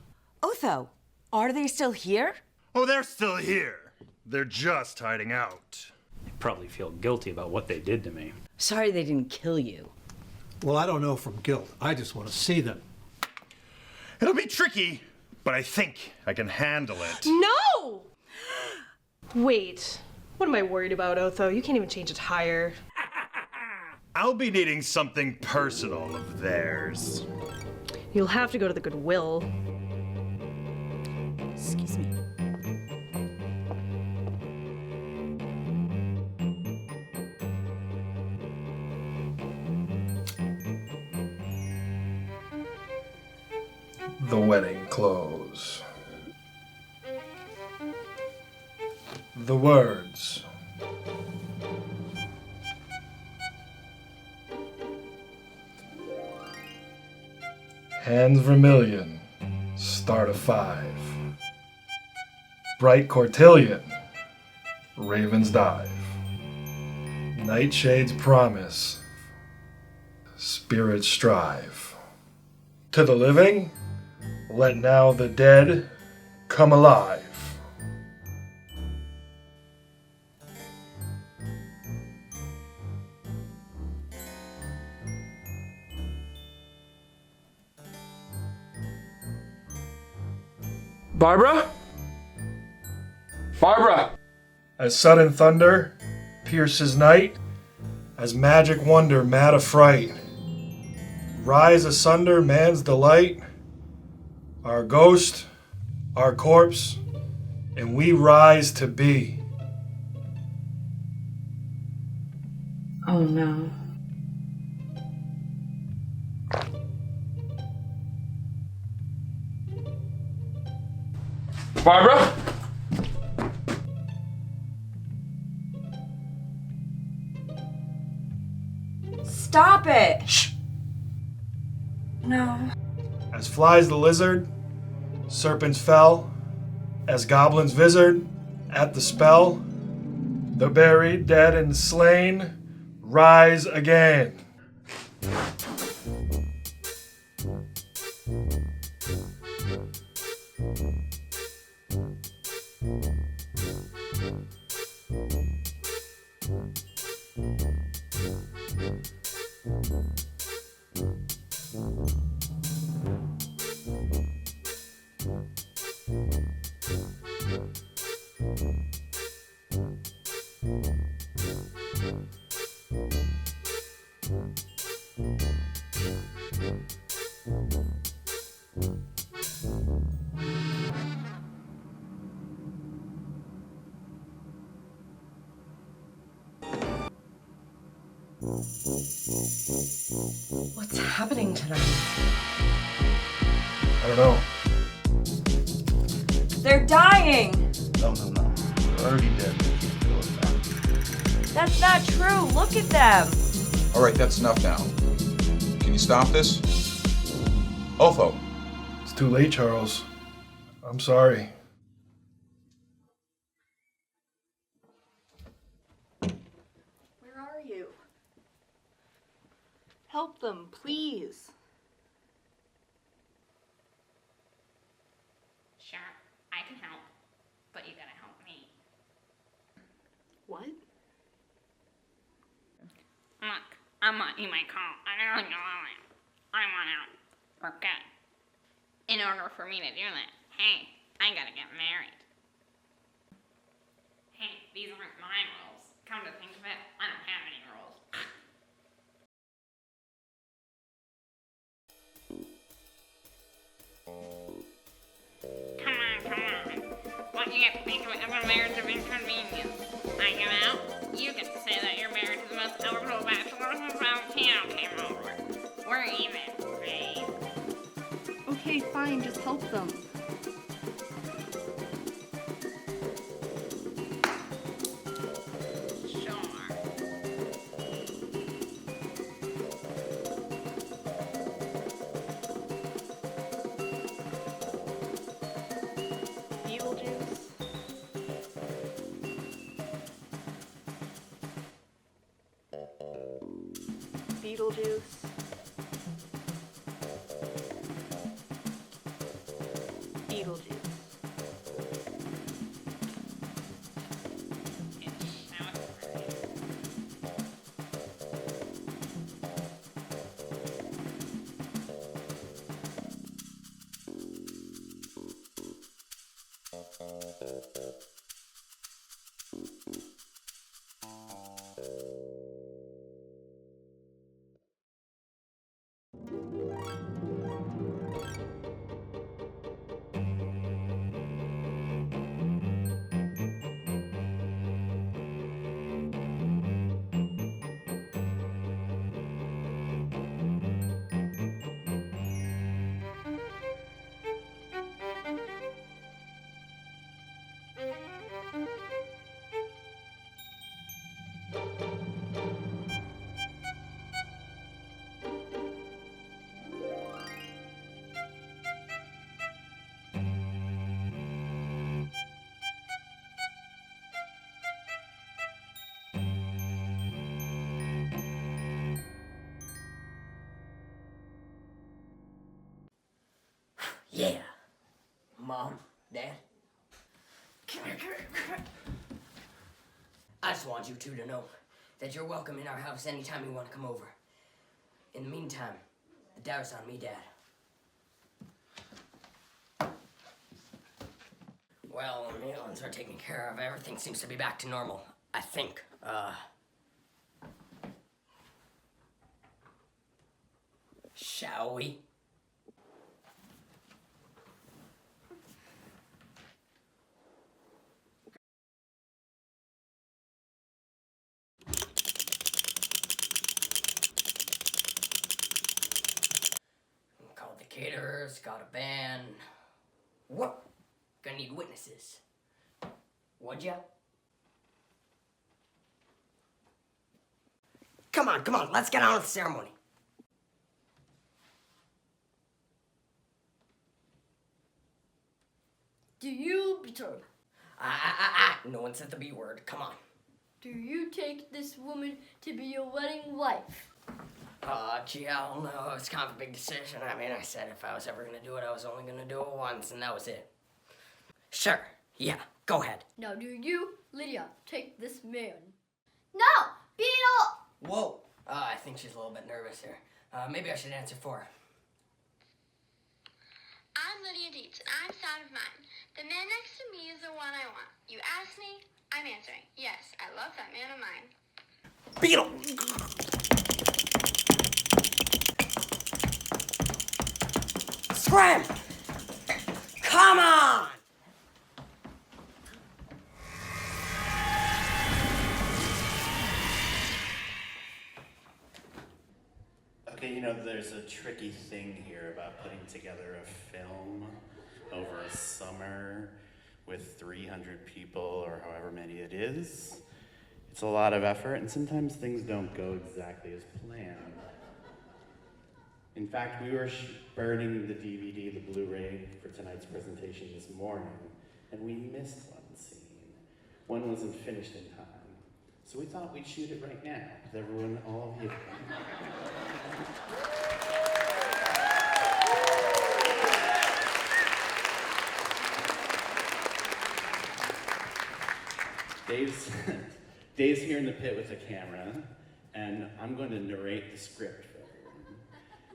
Otho, are they still here? Oh, they're still here. They're just hiding out. They probably feel guilty about what they did to me. Sorry they didn't kill you. Well, I don't know from guilt. I just want to see them. It'll be tricky, but I think I can handle it. No! Wait, what am I worried about, Otho? You can't even change a tire. I'll be needing something personal of theirs. You'll have to go to the Goodwill. Excuse me. The wedding clothes. The words. Hands vermilion, start of 5. Bright cotillion, raven's dive. Nightshade's promise, spirits strive. To the living, let now the dead come alive. Barbara? Barbara! As sudden thunder pierces night, as magic wonder mad affright, rise asunder man's delight, our ghost, our corpse, and we rise to be. Oh no. Barbara? Stop it! Shh. No. As flies the lizard, serpents fell, as goblins visored at the spell, the buried, dead, and slain rise again. What's happening tonight? I don't know. They're dying! No. They're already dead. That's not true. Look at them. All right, that's enough now. Can you stop this? Otho. It's too late, Charles. I'm sorry. Where are you? Help them, please. Sure, I can help, but you gotta help me. What? Look, I'm what you might call an early development. I want out. We're good. In order for me to do that, hey, I gotta get married. Hey, these aren't my rules. Come to think of it, I don't have any rules. Come on. What you get to think of it as a marriage of inconvenience. I get out, you get to say that you're married to the most eligible bachelor since Valentino came over. We're even, babe. Okay, fine, just help them. Sure. Beetlejuice. Beetlejuice. Beetlejuice. Yeah. Mom, Dad. Come here. I just want you two to know that you're welcome in our house anytime you want to come over. In the meantime, the doubt's on me, Dad. Well, the Maitlands are taken care of. Everything seems to be back to normal, I think. Shall we? Called the caterers, got a band. What? Gonna need witnesses. Would ya? Come on, let's get on with the ceremony. Do you, Peter? No one said the B word, come on. Do you take this woman to be your wedding wife? Gee, I don't know. It's kind of a big decision. I mean, I said if I was ever gonna do it, I was only gonna do it once, and that was it. Sure, yeah, go ahead. Now do you, Lydia, take this man? No! Beetle! Whoa, I think she's a little bit nervous here. Maybe I should answer for her. I'm Lydia Deetz, and I'm sound of mind. The man next to me is the one I want. You asked me, I'm answering. Yes, I love that man of mine. Beetle! Scram! Come on! Okay, you know, there's a tricky thing here about putting together a film over a summer with 300 people or however many it is. It's a lot of effort, and sometimes things don't go exactly as planned. In fact, we were burning the DVD, the Blu-ray, for tonight's presentation this morning, and we missed one scene. One wasn't finished in time. So we thought we'd shoot it right now, with everyone, all of you. Dave's here in the pit with the camera, and I'm going to narrate the script for everyone.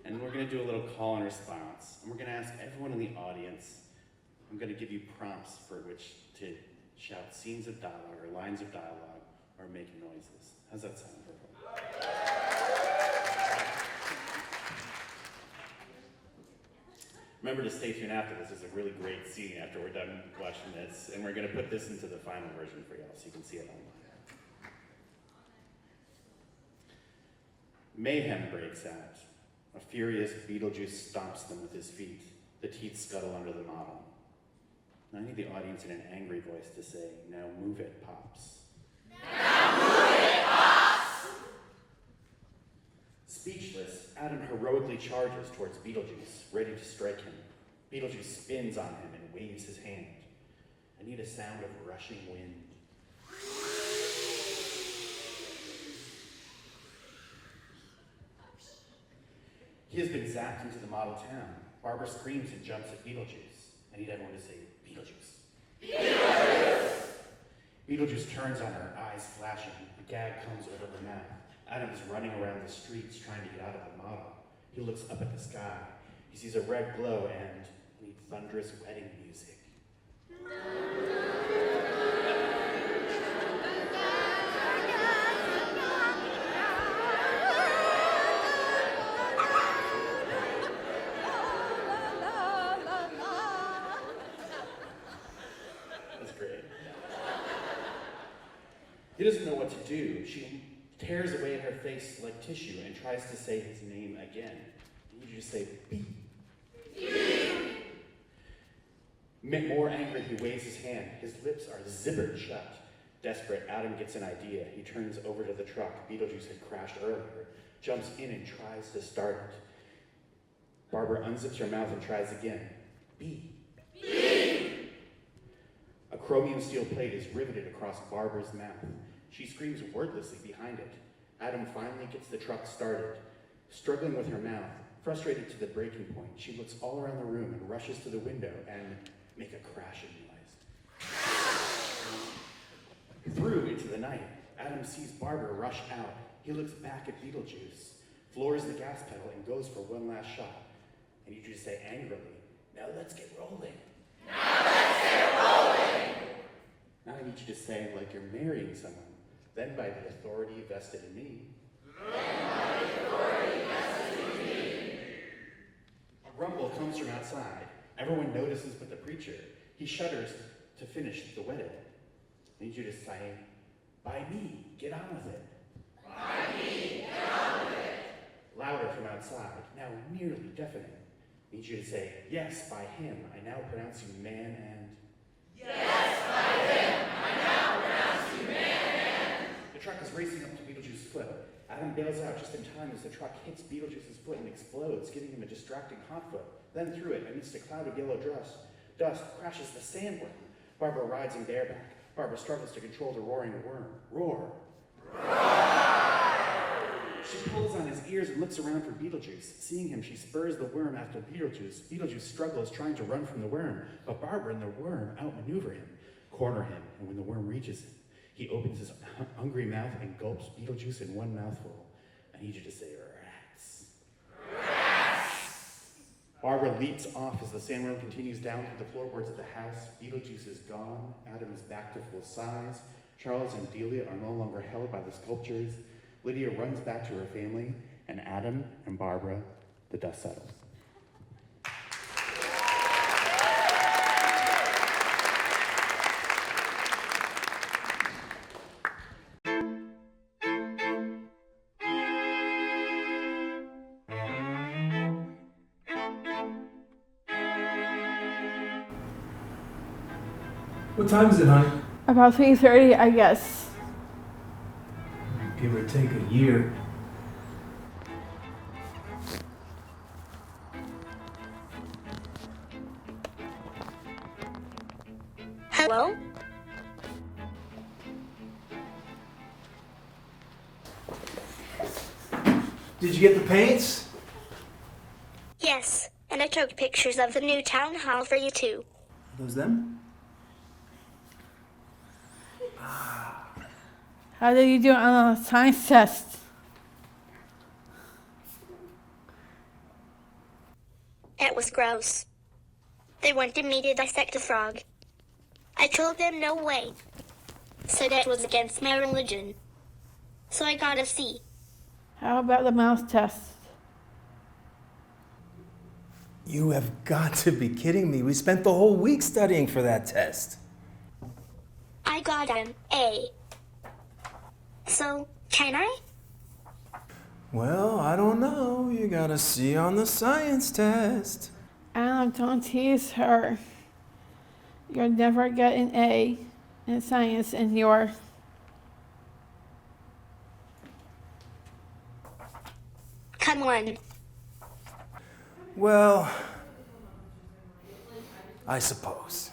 And we're going to do a little call and response. And we're going to ask everyone in the audience, I'm going to give you prompts for which to shout scenes of dialogue or lines of dialogue or make noises. How's that sound for everyone? Remember to stay tuned after this. It's a really great scene after we're done watching this. And we're going to put this into the final version for y'all so you can see it online. Mayhem breaks out. A furious Beetlejuice stomps them with his feet. The teeth scuttle under the model. I need the audience in an angry voice to say, "Now move it, Pops." Now move it, Pops! Speechless, Adam heroically charges towards Beetlejuice, ready to strike him. Beetlejuice spins on him and waves his hand. I need a sound of rushing wind. Lydia's been zapped into the model town. Barbara screams and jumps at Beetlejuice. I need everyone to say, Beetlejuice. Beetlejuice! Beetlejuice turns on her, eyes flashing. A gag comes over her mouth. Adam's running around the streets trying to get out of the model. He looks up at the sky. He sees a red glow and thunderous wedding music. That's great. He doesn't know what to do. She tears away at her face like tissue and tries to say his name again. You just say, B. More angry, he waves his hand. His lips are zippered shut. Desperate, Adam gets an idea. He turns over to the truck Beetlejuice had crashed earlier, jumps in and tries to start it. Barbara unzips her mouth and tries again. B. A chromium steel plate is riveted across Barbara's mouth. She screams wordlessly behind it. Adam finally gets the truck started. Struggling with her mouth, frustrated to the breaking point, she looks all around the room and rushes to the window and make a crashing noise. Through into the night, Adam sees Barbara rush out. He looks back at Beetlejuice, floors the gas pedal, and goes for one last shot. I need you to say angrily, now let's get rolling. Now let's get rolling! Now I need you to say like you're marrying someone, then by the authority vested in me. A rumble comes from outside. Everyone notices but the preacher. He shudders to finish the wedding. I need you to say, by me, get on with it. By me, get on with it. Louder from outside, now nearly deafening. I need you to say, yes, by him, I now pronounce you man and... Yes, by him, I now pronounce you man and... The truck is racing up to Beetlejuice's foot. Adam bails out just in time as the truck hits Beetlejuice's foot and explodes, giving him a distracting hot foot. Then through it, amidst a cloud of yellow dust, crashes the sandworm. Barbara rides him bareback. Barbara struggles to control the roaring worm. Roar! She pulls on his ears and looks around for Beetlejuice. Seeing him, she spurs the worm after Beetlejuice. Beetlejuice struggles, trying to run from the worm, but Barbara and the worm outmaneuver him, corner him, and when the worm reaches him, he opens his hungry mouth and gulps Beetlejuice in one mouthful. I need you to say rats. Rats! Barbara leaps off as the sandworm continues down through the floorboards of the house. Beetlejuice is gone. Adam is back to full size. Charles and Delia are no longer held by the sculptures. Lydia runs back to her family, and Adam and Barbara, the dust settles. What time is it, honey? About 3:30, I guess. Give or take a year. Hello? Did you get the paints? Yes, and I took pictures of the new town hall for you too. Are those them? How did you do on a science test? It was gross. They wanted me to dissect a frog. I told them no way. So that was against my religion. So I got a C. How about the mouse test? You have got to be kidding me. We spent the whole week studying for that test. I got an A. So, can I? Well, I don't know. You got a C on the science test. Anna, don't tease her. You'll never get an A in science in your... Come on. Well, I suppose.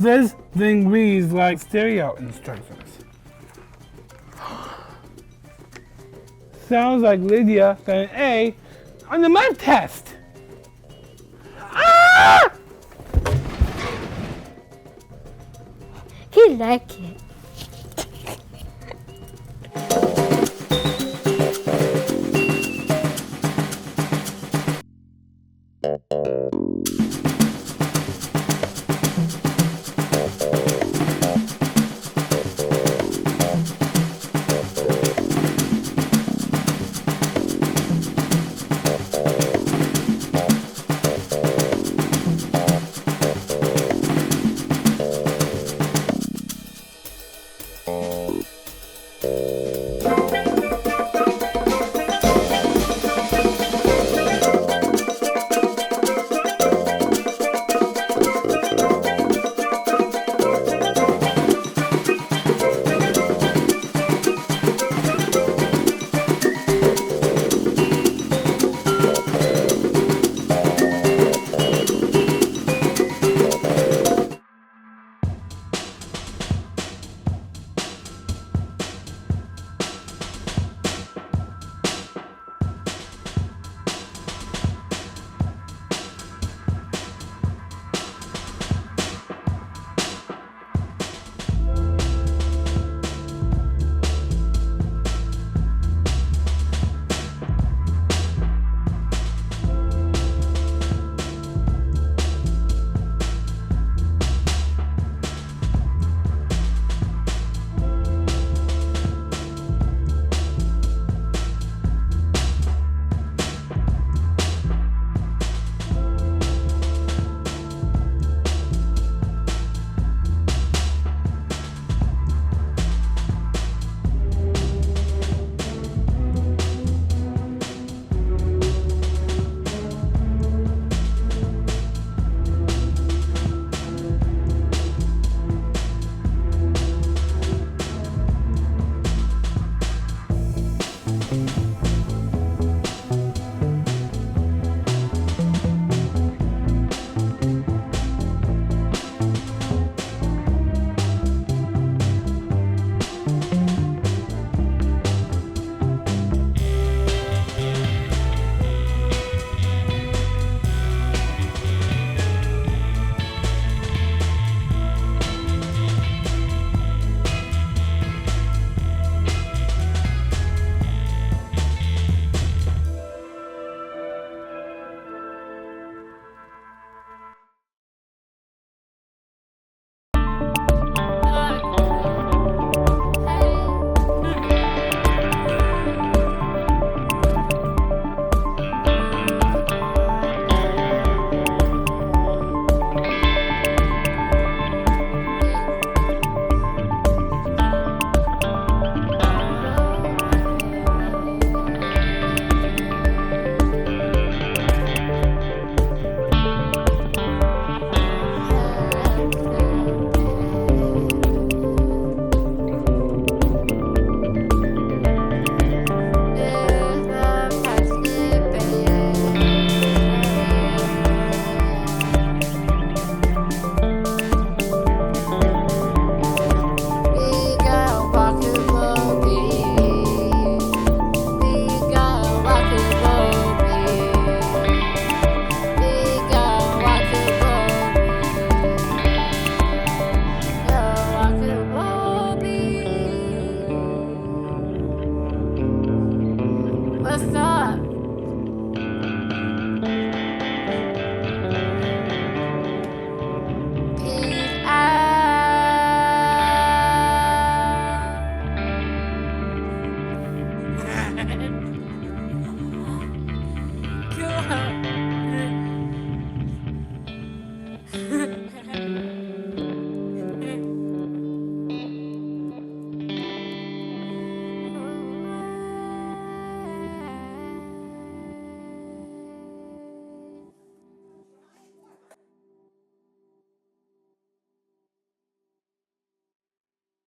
This thing reads like stereo instructions. Sounds like Lydia got an A on the math test. Ah! He liked it.